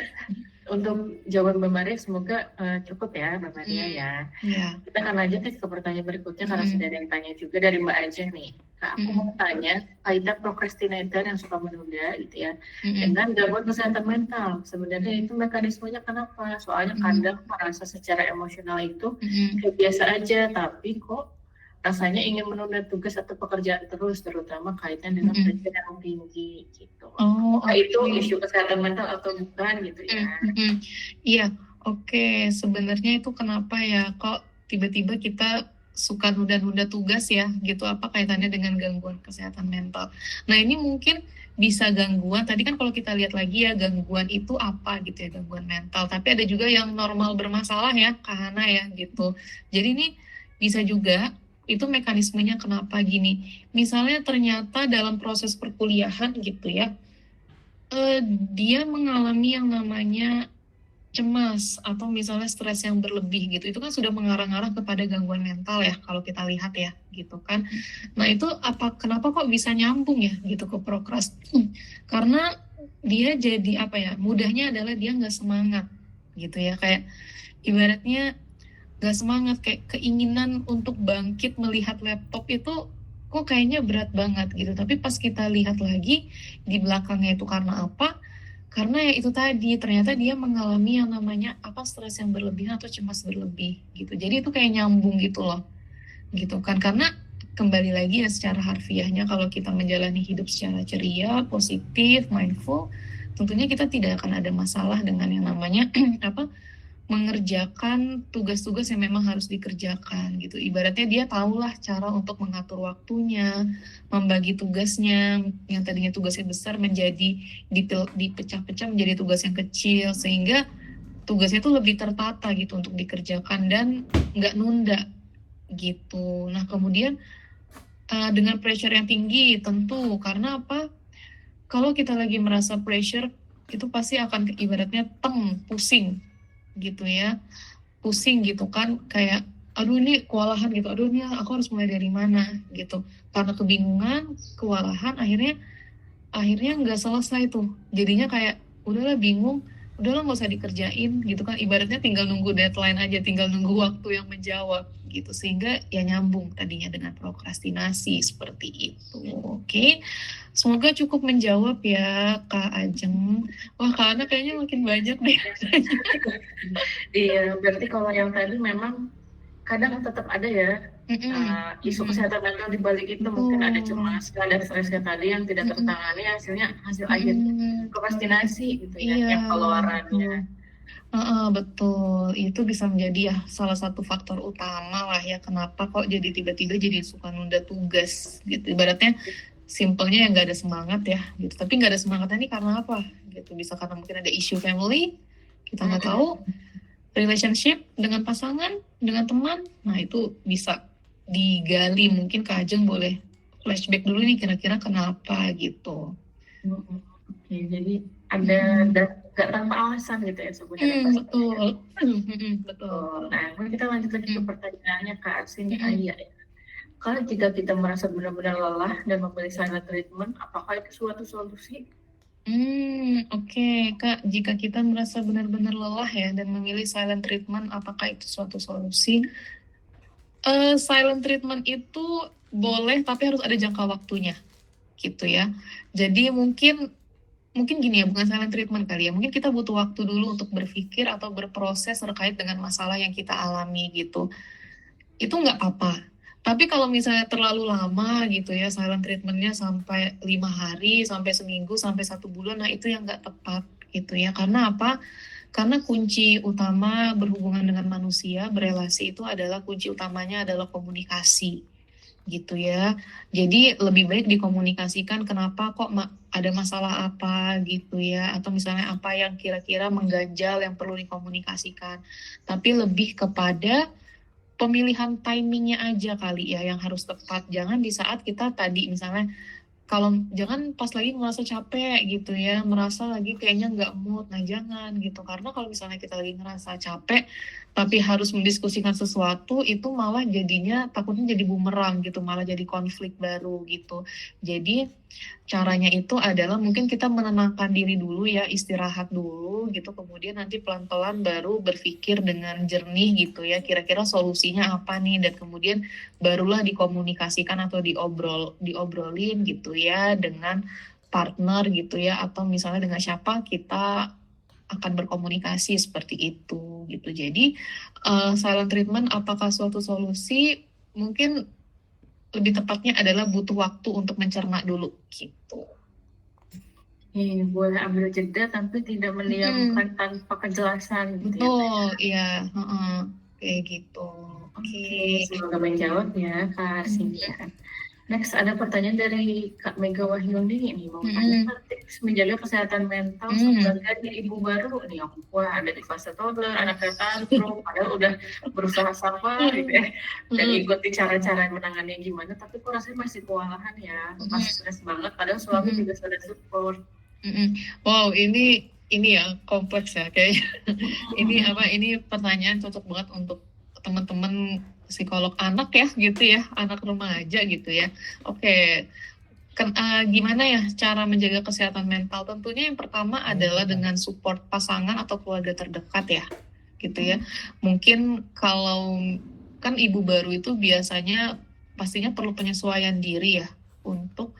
untuk jawaban Mbak Maria semoga cukup ya Mbak Maria ya. Ya. Kita akan lanjut ke pertanyaan berikutnya karena sudah ada yang tanya juga dari Mbak Ajeng nih. Kak, aku mau tanya, kaitan procrastinator yang suka menunda gitu ya, dengan gangguan kesehatan mental. Sebenarnya itu mekanismenya kenapa? Soalnya kadang merasa secara emosional itu kayak biasa aja, tapi kok rasanya ingin menunda tugas atau pekerjaan terus, terutama kaitan dengan pressure yang tinggi gitu. Itu isu kesehatan mental atau bukan gitu ya? Iya, oke. Sebenarnya itu kenapa ya kok tiba-tiba kita suka nunda-nunda tugas ya gitu, apa kaitannya dengan gangguan kesehatan mental. Nah ini mungkin bisa gangguan, tadi kan kalau kita lihat lagi ya gangguan itu apa gitu ya, gangguan mental. Tapi ada juga yang normal bermasalah ya Kak Hana ya gitu. Jadi ini bisa juga itu mekanismenya kenapa gini. Misalnya ternyata dalam proses perkuliahan gitu ya, dia mengalami yang namanya cemas atau misalnya stres yang berlebih gitu. Itu kan sudah mengarah-arah kepada gangguan mental ya kalau kita lihat ya gitu kan. Nah itu kenapa kok bisa nyambung ya gitu ke prokrastinasi? Karena dia jadi mudahnya adalah dia nggak semangat gitu ya, kayak ibaratnya gak semangat, kayak keinginan untuk bangkit melihat laptop itu kok kayaknya berat banget gitu. Tapi pas kita lihat lagi di belakangnya itu karena apa? Karena ya itu tadi, ternyata dia mengalami yang namanya stres yang berlebihan atau cemas berlebih gitu. Jadi itu kayak nyambung gitu loh, gitu kan. Karena kembali lagi ya secara harfiahnya, kalau kita menjalani hidup secara ceria, positif, mindful, tentunya kita tidak akan ada masalah dengan yang namanya mengerjakan tugas-tugas yang memang harus dikerjakan gitu. Ibaratnya dia tahulah cara untuk mengatur waktunya, membagi tugasnya yang tadinya tugasnya besar menjadi dipecah-pecah menjadi tugas yang kecil, sehingga tugasnya itu lebih tertata gitu untuk dikerjakan dan nggak nunda gitu. Nah kemudian dengan pressure yang tinggi tentu, karena apa? Kalau kita lagi merasa pressure itu pasti akan ibaratnya pusing gitu ya, pusing gitu kan, kayak aduh ini kewalahan gitu, aduh ini aku harus mulai dari mana gitu, karena kebingungan, kewalahan, akhirnya nggak selesai tuh, jadinya kayak udahlah bingung, udahlah nggak usah dikerjain gitu kan, ibaratnya tinggal nunggu deadline aja, tinggal nunggu waktu yang menjawab gitu, sehingga ya nyambung tadinya dengan prokrastinasi seperti itu. Oke. Semoga cukup menjawab ya Kak Ajeng. Wah Kak Ana kayaknya makin banyak deh. Iya, berarti kalau yang tadi memang kadang tetap ada ya isu kesehatan mental di balik itu. Mungkin ada cemas, ada stresnya tadi yang tidak tertangani, hasil akhirnya prokrastinasi gitu ya, yang pengeluarannya. Betul, itu bisa menjadi ya salah satu faktor utama lah ya kenapa kok jadi tiba-tiba jadi suka nunda tugas gitu. Ibaratnya simpelnya yang nggak ada semangat ya gitu. Tapi nggak ada semangatnya ini karena apa gitu? Bisa karena mungkin ada isu family, kita nggak tahu, relationship dengan pasangan, dengan teman. Nah itu bisa digali, mungkin Kak Ajeng boleh flashback dulu nih kira-kira kenapa gitu. Oke, jadi ada nggak tanpa alasan gitu ya sebenarnya. Betul. Nah, kita lanjut lagi ke pertanyaannya Kak Asin Ayah. Kalau jika kita merasa benar-benar lelah dan memilih silent treatment, apakah itu suatu solusi? Oke, Kak. Jika kita merasa benar-benar lelah ya dan memilih silent treatment, apakah itu suatu solusi? Silent treatment itu boleh, tapi harus ada jangka waktunya, gitu ya. Jadi mungkin gini ya, bukan silent treatment kali ya. Mungkin kita butuh waktu dulu untuk berpikir atau berproses terkait dengan masalah yang kita alami gitu. Itu nggak apa-apa. Tapi kalau misalnya terlalu lama gitu ya, silent treatmentnya sampai 5 hari, sampai seminggu, sampai 1 bulan, nah itu yang nggak tepat gitu ya. Karena apa? Karena kunci utama berhubungan dengan manusia, berelasi itu adalah kunci utamanya adalah komunikasi gitu ya. Jadi lebih baik dikomunikasikan kenapa kok ada masalah apa gitu ya, atau misalnya apa yang kira-kira mengganjal yang perlu dikomunikasikan. Tapi lebih kepada pemilihan timingnya aja kali ya yang harus tepat. Jangan di saat kita tadi misalnya kalau jangan pas lagi merasa capek gitu ya, merasa lagi kayaknya nggak mood, nah jangan gitu. Karena kalau misalnya kita lagi ngerasa capek, tapi harus mendiskusikan sesuatu, itu malah jadinya takutnya jadi bumerang gitu, malah jadi konflik baru gitu. Jadi caranya itu adalah mungkin kita menenangkan diri dulu ya, istirahat dulu gitu, kemudian nanti pelan-pelan baru berpikir dengan jernih gitu ya, kira-kira solusinya apa nih, dan kemudian barulah dikomunikasikan atau diobrolin gitu ya dengan partner gitu ya, atau misalnya dengan siapa kita akan berkomunikasi seperti itu gitu. Jadi silent treatment apakah suatu solusi? Mungkin lebih tepatnya adalah butuh waktu untuk mencerna dulu gitu. Boleh ambil jeda tapi tidak mendiamkan tanpa kejelasan gitu ya. Betul, iya, kayak gitu. Oke, semoga menjawab ya Kak Cynthia. Next ada pertanyaan dari Kak Mega Wahyuni nih, mau tanya tips menjaga kesehatan mental sebagai ibu baru nih. Wah, ada di fase toddler, anaknya tantrum, padahal udah berusaha sabar gitu ya, dan ikuti cara-cara menangannya gimana, tapi kok rasanya masih kewalahan ya, masih stres banget, padahal suami juga sudah support. Wow, ini ya kompleks ya kayaknya. Ini pertanyaan cocok banget untuk teman-teman psikolog anak ya gitu ya, anak remaja gitu ya. Oke. Gimana ya cara menjaga kesehatan mental? Tentunya yang pertama adalah dengan support pasangan atau keluarga terdekat ya, gitu ya. Mungkin kalau kan ibu baru itu biasanya pastinya perlu penyesuaian diri ya untuk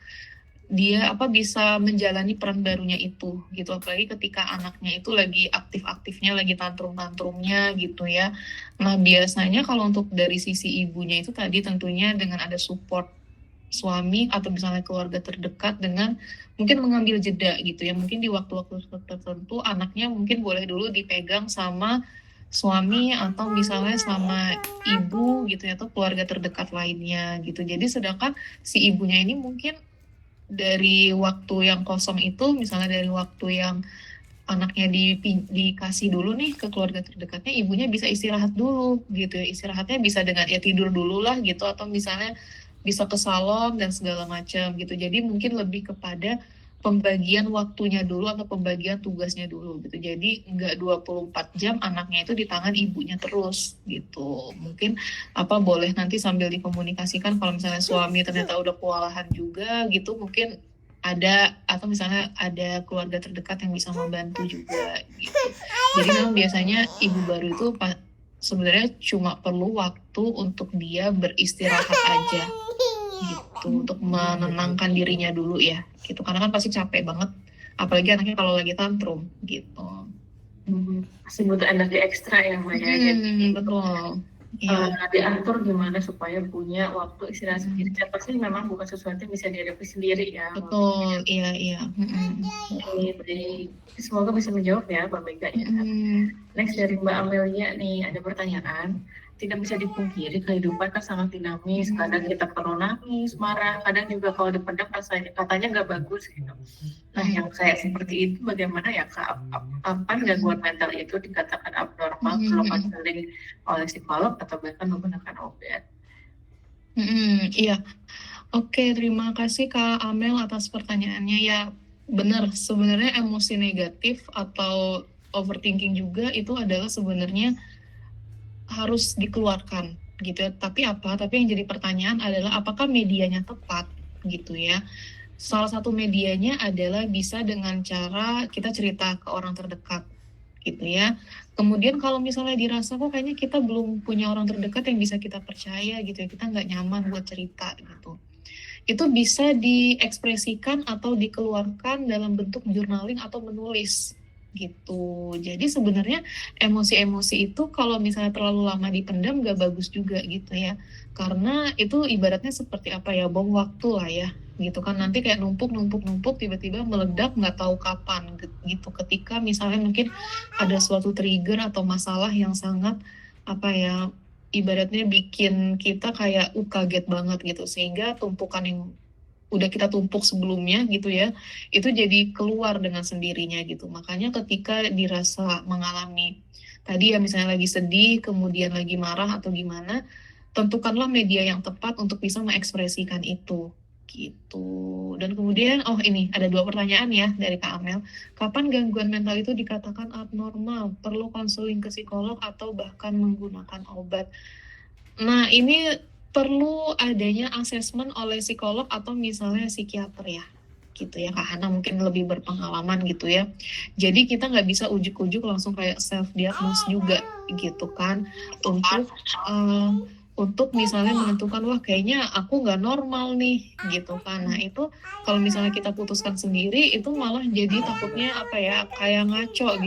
dia bisa menjalani peran barunya itu gitu, apalagi ketika anaknya itu lagi aktif-aktifnya, lagi tantrum-tantrumnya gitu ya. Nah biasanya kalau untuk dari sisi ibunya itu tadi tentunya dengan ada support suami atau misalnya keluarga terdekat dengan mungkin mengambil jeda gitu ya, mungkin di waktu-waktu tertentu anaknya mungkin boleh dulu dipegang sama suami atau misalnya sama ibu gitu ya, atau keluarga terdekat lainnya gitu. Jadi sedangkan si ibunya ini mungkin dari waktu yang kosong itu, misalnya dari waktu yang anaknya dikasih dulu nih ke keluarga terdekatnya, ibunya bisa istirahat dulu gitu ya. Istirahatnya bisa dengan ya tidur dulu lah gitu, atau misalnya bisa ke salon dan segala macam gitu. Jadi mungkin lebih kepada pembagian waktunya dulu atau pembagian tugasnya dulu gitu. Jadi nggak 24 jam anaknya itu di tangan ibunya terus gitu. Mungkin boleh nanti sambil dikomunikasikan kalau misalnya suami ternyata udah kewalahan juga gitu, mungkin ada atau misalnya ada keluarga terdekat yang bisa membantu juga gitu. Jadi memang biasanya ibu baru itu sebenarnya cuma perlu waktu untuk dia beristirahat aja gitu, untuk menenangkan dirinya dulu ya gitu, karena kan pasti capek banget apalagi anaknya kalau lagi tantrum gitu. Pasti butuh energi ekstra ya Mbak ya. Jadi betul. Diatur gimana supaya punya waktu istirahat sendiri. Dan pasti memang bukan sesuatu yang bisa dihadapi sendiri ya. Betul, iya. Jadi semoga bisa menjawab ya Mbak Mega ya. Next dari Mbak Amelia nih, ada pertanyaan. Tidak bisa dipungkiri kehidupan kan sangat dinamis. Kadang kita perlu nangis, marah, kadang juga kalau dipendam katanya nggak bagus gitu. Nah yang kayak seperti itu bagaimana ya Kak? Kapan gangguan mental itu dikatakan abnormal, perlu konseling oleh psikolog atau bahkan menggunakan obat? Iya. Oke, terima kasih Kak Amel atas pertanyaannya. Ya, benar. Sebenarnya emosi negatif atau overthinking juga itu adalah sebenarnya harus dikeluarkan gitu ya. Tapi yang jadi pertanyaan adalah apakah medianya tepat gitu ya. Salah satu medianya adalah bisa dengan cara kita cerita ke orang terdekat gitu ya. Kemudian kalau misalnya dirasa kok kayaknya kita belum punya orang terdekat yang bisa kita percaya gitu ya, kita nggak nyaman buat cerita gitu, itu bisa diekspresikan atau dikeluarkan dalam bentuk journaling atau menulis gitu. Jadi sebenarnya emosi-emosi itu kalau misalnya terlalu lama dipendam gak bagus juga gitu ya. Karena itu ibaratnya seperti apa ya, bom waktu lah ya gitu kan, nanti kayak numpuk tiba-tiba meledak nggak tahu kapan gitu, ketika misalnya mungkin ada suatu trigger atau masalah yang sangat apa ya, ibaratnya bikin kita kayak kaget banget gitu, sehingga tumpukan yang udah kita tumpuk sebelumnya gitu ya, itu jadi keluar dengan sendirinya gitu. Makanya ketika dirasa mengalami tadi ya, misalnya lagi sedih, kemudian lagi marah atau gimana, tentukanlah media yang tepat untuk bisa mengekspresikan itu gitu. Dan kemudian, oh ini ada 2 pertanyaan ya dari Kak Amel. Kapan gangguan mental itu dikatakan abnormal? Perlu konseling ke psikolog atau bahkan menggunakan obat? Nah, ini perlu adanya asesmen oleh psikolog atau misalnya psikiater ya, gitu ya Kak Hana, mungkin lebih berpengalaman gitu ya. Jadi kita nggak bisa ujuk-ujuk langsung kayak self-diagnose juga gitu kan, untuk untuk misalnya menentukan, wah kayaknya aku nggak normal nih gitu kan. Nah itu kalau misalnya kita putuskan sendiri, itu malah jadi takutnya apa ya, kayak ngaco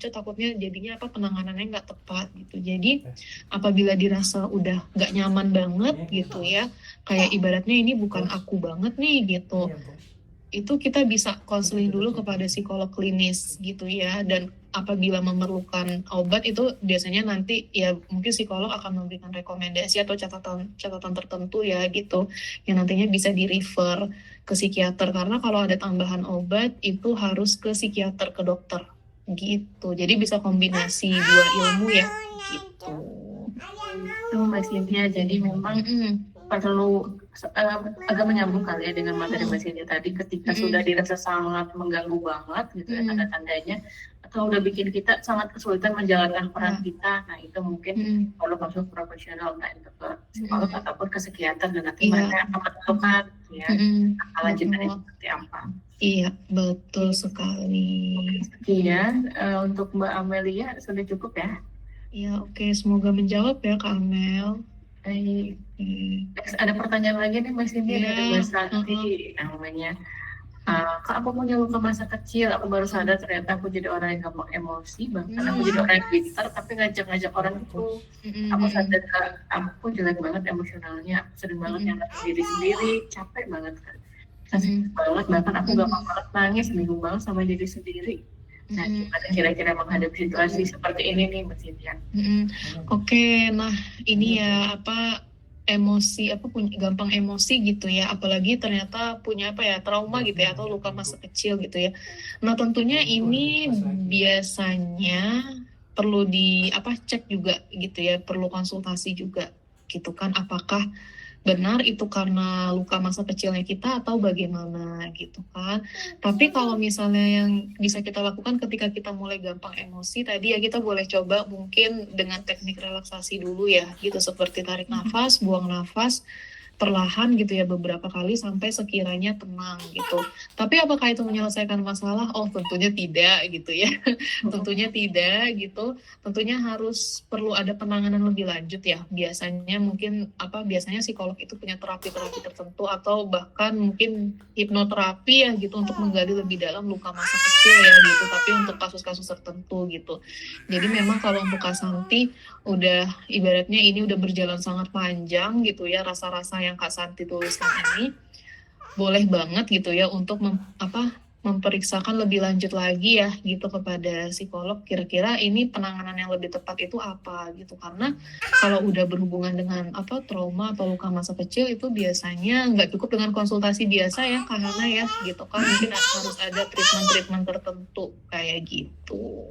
takutnya jadinya apa, penanganannya nggak tepat gitu. Jadi apabila dirasa udah nggak nyaman banget gitu ya, kayak ibaratnya ini bukan aku banget nih gitu, itu kita bisa konseling dulu kepada psikolog klinis gitu ya. Dan apabila memerlukan obat, itu biasanya nanti ya mungkin psikolog akan memberikan rekomendasi atau catatan tertentu ya gitu, yang nantinya bisa di refer ke psikiater, karena kalau ada tambahan obat itu harus ke psikiater, ke dokter gitu. Jadi bisa kombinasi 2 ilmu ya gitu. Itu Mbak Cynthia, jadi memang perlu agak menyambung kali ya dengan materi Mbak Cynthia tadi, ketika sudah dirasa sangat mengganggu banget gitu ya tanda-tandanya, atau udah bikin kita sangat kesulitan menjalankan peran kita, nah itu mungkin perlu konsul profesional, entah itu ke psikolog ataupun ke psikiater, dan nanti mereka akan menentukan ya lanjutannya seperti apa. Iya, betul sekali. Sekian untuk Mbak Amelia, sudah cukup ya? Iya, oke. Semoga menjawab ya Kak Amel. Baik. Ada pertanyaan lagi nih Mbak Cindy dari Mbak Santi, namanya, Kak, aku punya luka masa kecil, aku baru sadar ternyata aku jadi orang yang gampang emosi, bahkan aku jadi orang yang pintar tapi ngajak-ngajak orang itu. Aku sadar Kak, aku jelek banget emosionalnya, aku sering banget yang diri sendiri, capek banget Kak, sensitif banget, bahkan aku gampang banget nangis, bingung banget sama diri sendiri. Nah, gimana kira-kira menghadapi situasi seperti ini nih Mbak Cynthia? Oke, nah ini ya apa, emosi apa, gampang emosi gitu ya, apalagi ternyata punya apa ya, trauma gitu ya, atau luka masa kecil gitu ya. Nah tentunya ini biasanya perlu di apa, cek juga gitu ya, perlu konsultasi juga gitu kan, apakah benar itu karena luka masa kecilnya kita atau bagaimana gitu kan. Tapi kalau misalnya yang bisa kita lakukan ketika kita mulai gampang emosi tadi ya, kita boleh coba mungkin dengan teknik relaksasi dulu ya gitu, seperti tarik nafas, buang nafas perlahan gitu ya, beberapa kali sampai sekiranya tenang gitu. Tapi apakah itu menyelesaikan masalah? Oh tentunya tidak gitu ya. Tentunya tidak gitu. Tentunya harus perlu ada penanganan lebih lanjut ya. Biasanya mungkin apa, biasanya psikolog itu punya terapi-terapi tertentu atau bahkan mungkin hipnoterapi ya gitu, untuk menggali lebih dalam luka masa kecil ya gitu. Tapi untuk kasus-kasus tertentu gitu. Jadi memang kalau untuk Kak Santi udah ibaratnya ini udah berjalan sangat panjang gitu ya, rasa-rasa yang Kak Santi tuliskan ini, boleh banget gitu ya untuk memperiksakan lebih lanjut lagi ya gitu kepada psikolog, kira-kira ini penanganan yang lebih tepat itu apa gitu. Karena kalau udah berhubungan dengan apa, trauma atau luka masa kecil, itu biasanya nggak cukup dengan konsultasi biasa ya Kak Hana ya gitu kan, mungkin harus ada treatment tertentu kayak gitu.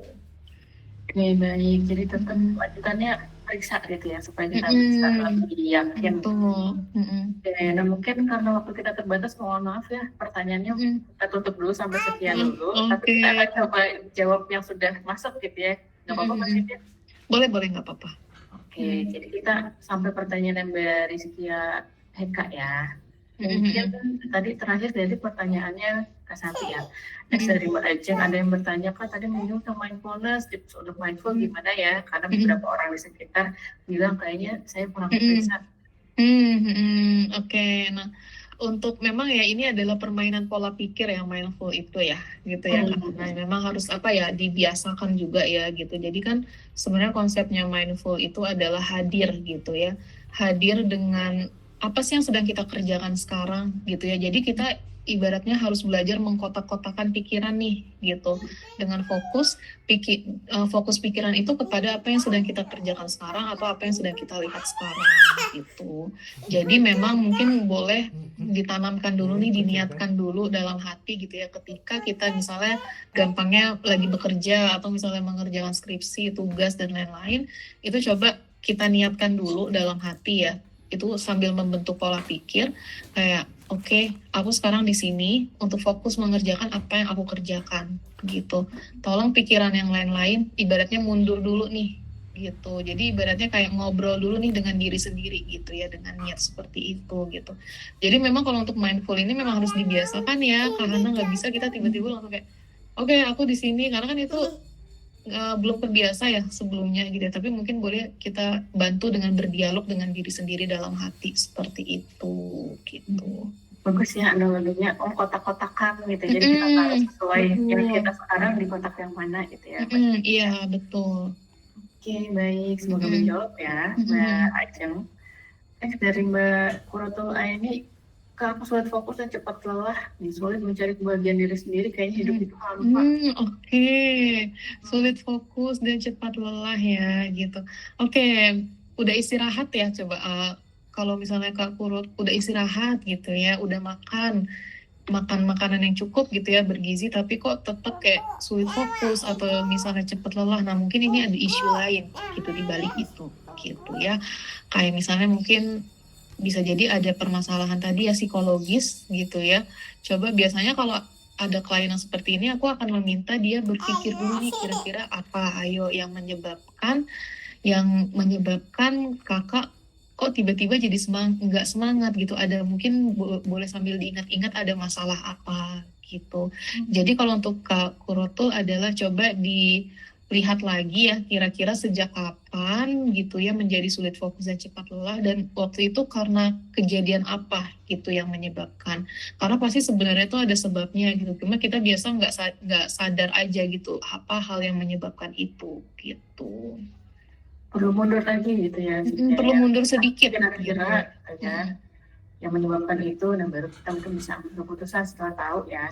Oke, baik. Jadi tetap lanjutannya periksa gitu ya, supaya kita bisa lebih yakin. Oke, nah mungkin karena waktu kita terbatas, mohon maaf ya, pertanyaannya kita tutup dulu sampai sekian dulu. Tapi kita akan coba jawab yang sudah masuk gitu ya. Nggak apa-apa Mas Cynthia? Boleh, nggak apa-apa. Oke, jadi kita sampai pertanyaan yang dari Rizkia Heka ya. Mungkin tadi terakhir dari pertanyaannya Kak Santi ya. Next dari Mbak Ajeng, ada yang bertanya, Kak tadi menyinggung tentang mindfulness, tips untuk mindful gimana ya? Karena beberapa orang di sekitar bilang kayaknya saya kurang bisa. Oke, nah untuk memang ya ini adalah permainan pola pikir yang mindful itu ya gitu ya, karena memang harus apa ya dibiasakan juga ya gitu. Jadi kan sebenarnya konsepnya mindful itu adalah hadir gitu ya, hadir dengan apa sih yang sedang kita kerjakan sekarang gitu ya. Jadi kita ibaratnya harus belajar mengkotak-kotakan pikiran nih gitu, dengan fokus pikiran itu kepada apa yang sedang kita kerjakan sekarang atau apa yang sedang kita lihat sekarang gitu. Jadi memang mungkin boleh ditanamkan dulu nih, diniatkan dulu dalam hati gitu ya, ketika kita misalnya gampangnya lagi bekerja atau misalnya mengerjakan skripsi, tugas dan lain-lain, itu coba kita niatkan dulu dalam hati ya, itu sambil membentuk pola pikir kayak oke, aku sekarang di sini untuk fokus mengerjakan apa yang aku kerjakan gitu. Tolong pikiran yang lain-lain ibaratnya mundur dulu nih gitu. Jadi ibaratnya kayak ngobrol dulu nih dengan diri sendiri gitu ya, dengan niat seperti itu gitu. Jadi memang kalau untuk mindful ini memang harus dibiasakan ya, karena nggak bisa kita tiba-tiba langsung kayak oke, aku di sini, karena kan itu belum terbiasa ya sebelumnya gitu ya. Tapi mungkin boleh kita bantu dengan berdialog dengan diri sendiri dalam hati seperti itu gitu. Bagus ya analoginya, kotak-kotakan gitu. Jadi kita tahu sesuai yang kita sekarang di kotak yang mana gitu ya. Iya, betul. Oke, baik. Semoga menjawab ya, Mbak Ajeng. Dari Mbak Kurotul Aini, aku sulit fokus dan cepat lelah, sulit mencari kebahagiaan diri sendiri, kayaknya hidup itu hampa. Oke, sulit fokus dan cepat lelah ya gitu. Oke, udah istirahat ya coba. Kalau misalnya Kak Kurut udah istirahat gitu ya, udah makan makanan yang cukup gitu ya, bergizi, tapi kok tetap kayak sulit fokus atau misalnya cepat lelah, nah mungkin ini ada isu lain gitu di balik itu gitu ya. Kayak misalnya mungkin bisa jadi ada permasalahan tadi ya psikologis gitu ya. Coba biasanya kalau ada klien yang seperti ini, aku akan meminta dia berpikir dulu nih, kira-kira apa yang menyebabkan kakak kok tiba-tiba jadi nggak semangat gitu. Ada mungkin boleh sambil diingat-ingat ada masalah apa gitu. Jadi kalau untuk Kak Kurotul adalah coba dilihat lagi ya, kira-kira sejak kapan gitu ya menjadi sulit fokus dan cepat lelah, dan waktu itu karena kejadian apa gitu yang menyebabkan. Karena pasti sebenarnya itu ada sebabnya gitu. Cuma kita biasa nggak sadar aja gitu apa hal yang menyebabkan itu gitu. Perlu mundur lagi gitu ya. Perlu mundur sedikit. Kira-kira ya yang menyebabkan itu, dan baru kita mungkin bisa ambil keputusan setelah tahu ya.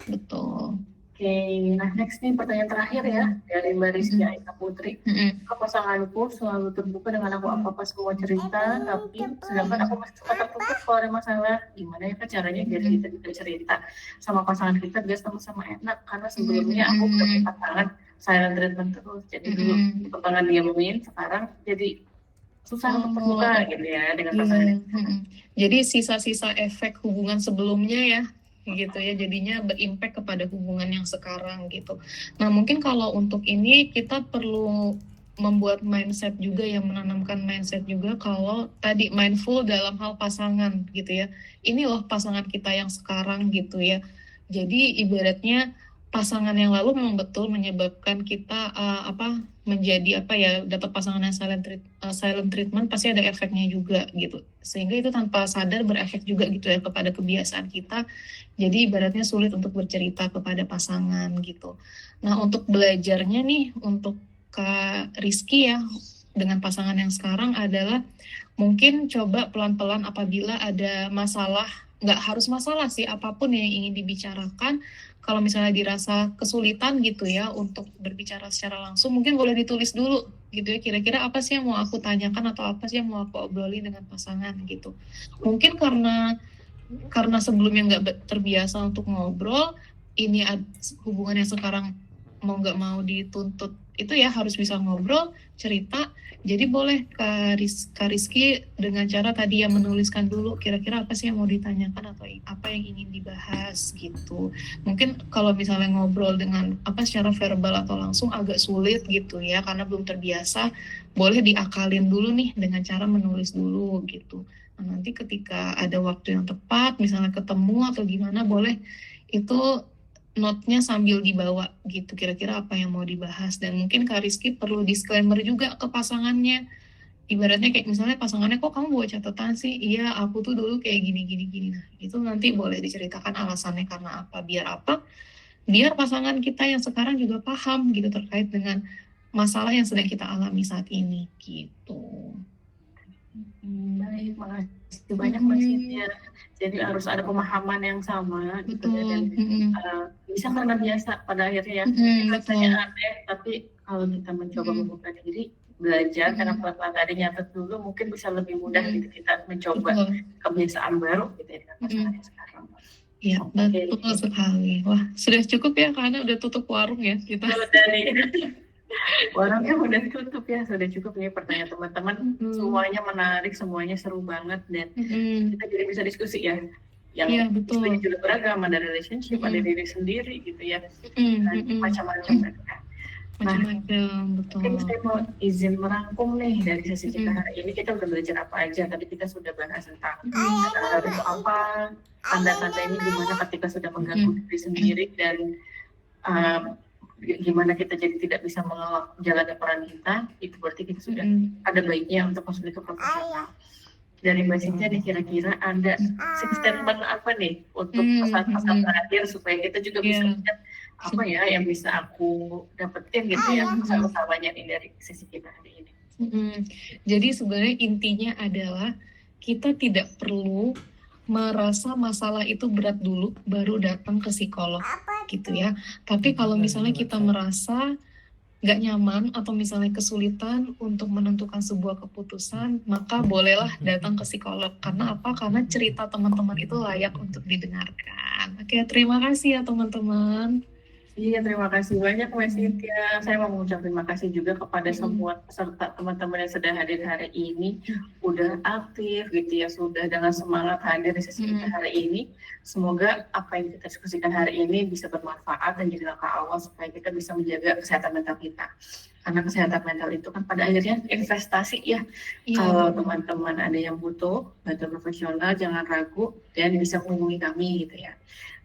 Betul. Oke, nah next nih pertanyaan terakhir ya dari Mbak Rizky Aika Putri. Pasanganku selalu terbuka dengan aku apa-apa semua cerita, tapi sedangkan aku masih suka tertutup kalau ada masalah. Gimana ya kan caranya biar kita bisa cerita sama pasangan kita biar sama-sama enak, karena sebelumnya aku udah pasangan silent treatment terus, jadi dulu pertengahan diamin, sekarang jadi susah untuk terbuka gitu ya dengan pasangan. Jadi sisa-sisa efek hubungan sebelumnya ya gitu ya, jadinya berimpact kepada hubungan yang sekarang gitu. Nah mungkin kalau untuk ini kita perlu membuat mindset juga ya, menanamkan mindset juga kalau tadi mindful dalam hal pasangan gitu ya. Ini loh pasangan kita yang sekarang gitu ya. Jadi ibaratnya pasangan yang lalu memang betul menyebabkan kita menjadi dapat pasangan yang silent treatment, pasti ada efeknya juga gitu, sehingga itu tanpa sadar berefek juga gitu ya kepada kebiasaan kita. Jadi ibaratnya sulit untuk bercerita kepada pasangan gitu. Nah untuk belajarnya nih untuk Kak Rizky ya dengan pasangan yang sekarang adalah mungkin coba pelan-pelan apabila ada masalah, nggak harus masalah sih, apapun yang ingin dibicarakan. Kalau misalnya dirasa kesulitan gitu ya untuk berbicara secara langsung, mungkin boleh ditulis dulu gitu ya, kira-kira apa sih yang mau aku tanyakan atau apa sih yang mau aku obrolin dengan pasangan gitu. Mungkin karena sebelumnya nggak terbiasa untuk ngobrol, ini hubungan yang sekarang mau nggak mau dituntut itu ya harus bisa ngobrol, cerita. Jadi boleh Kak Rizky dengan cara tadi yang menuliskan dulu kira-kira apa sih yang mau ditanyakan atau apa yang ingin dibahas gitu. Mungkin kalau misalnya ngobrol dengan secara verbal atau langsung agak sulit gitu ya karena belum terbiasa, boleh diakalin dulu nih dengan cara menulis dulu gitu. Nah, nanti ketika ada waktu yang tepat misalnya ketemu atau gimana, boleh itu note-nya sambil dibawa gitu, kira-kira apa yang mau dibahas. Dan mungkin Kak Rizky perlu disclaimer juga ke pasangannya ibaratnya kayak misalnya pasangannya, kok kamu bawa catatan sih? Iya, aku tuh dulu kayak gini gini gini. Nah, itu nanti boleh diceritakan alasannya karena apa, biar apa? Biar pasangan kita yang sekarang juga paham gitu terkait dengan masalah yang sedang kita alami saat ini gitu. Baik, makasih banyak Mbak Cynthia. Jadi harus ada pemahaman yang sama gitu ya, dan Betul. bisa karena biasa pada akhirnya ya. Rasanya Betul. aneh, tapi kalau kita mencoba membuka diri, belajar karena pelan-pelan tadi nyatet dulu, mungkin bisa lebih mudah gitu kita mencoba Betul. kebiasaan baru gitu ya dengan pasangan yang sekarang. Iya, betul sekali. Wah, sudah cukup ya karena udah tutup warung ya kita. Sudah nih. Warungnya udah tutup ya, sudah cukup nih pertanyaan teman-teman. Semuanya menarik, semuanya seru banget, dan kita jadi bisa diskusi ya. Yang diskusinya juga beragam, ada relationship, ada diri sendiri gitu ya, macam-macam. Macam-macam, betul. Mungkin saya mau izin merangkum nih dari sesi kita hari ini. Kita udah belajar apa aja? Tadi kita sudah bahas tentang itu apa, tanda-tandanya gimana ketika sudah mengganggu diri sendiri, dan gimana kita jadi tidak bisa menjalani peran kita. Itu berarti kita sudah ada baiknya untuk konsultasi ke profesional. Dari Mbak Cynthia nih, kira-kira ada statement apa nih untuk pesan-pesan terakhir supaya kita juga bisa lihat apa ya yang bisa aku dapetin gitu ya, usaha-usahanya nih dari sesi kita hari ini. Jadi sebenarnya intinya adalah kita tidak perlu merasa masalah itu berat dulu baru datang ke psikolog gitu ya. Tapi kalau misalnya kita merasa nggak nyaman atau misalnya kesulitan untuk menentukan sebuah keputusan, maka bolehlah datang ke psikolog. Karena apa? Karena cerita teman-teman itu layak untuk didengarkan. Oke, terima kasih ya teman-teman. Iya, terima kasih banyak Mbak Cynthia. Saya mau mengucapkan terima kasih juga kepada semua peserta teman-teman yang sudah hadir hari ini, udah aktif gitu ya, sudah dengan semangat hadir di sesi kita hari ini. Semoga apa yang kita diskusikan hari ini bisa bermanfaat dan jadi langkah awal supaya kita bisa menjaga kesehatan mental kita. Karena kesehatan mental itu kan pada akhirnya investasi ya. Kalau teman-teman ada yang butuh bantuan profesional, jangan ragu dan bisa menghubungi kami gitu ya.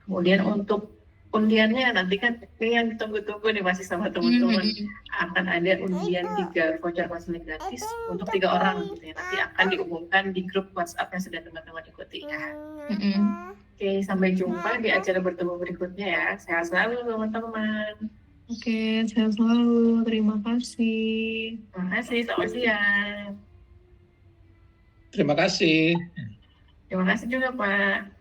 Kemudian untuk undiannya nanti kan ini yang ditunggu-tunggu nih masih sama teman-teman, akan ada undian 3 voucher konseling gratis untuk 3 orang gitu ya. Nanti akan diumumkan di grup WhatsApp yang sudah teman-teman ikuti ya. Oke, sampai jumpa di acara bertemu berikutnya ya. Sehat selalu teman-teman. Oke, sehat selalu. Terima kasih. Terima kasih, selamat siang. Terima kasih. Terima kasih juga Pak.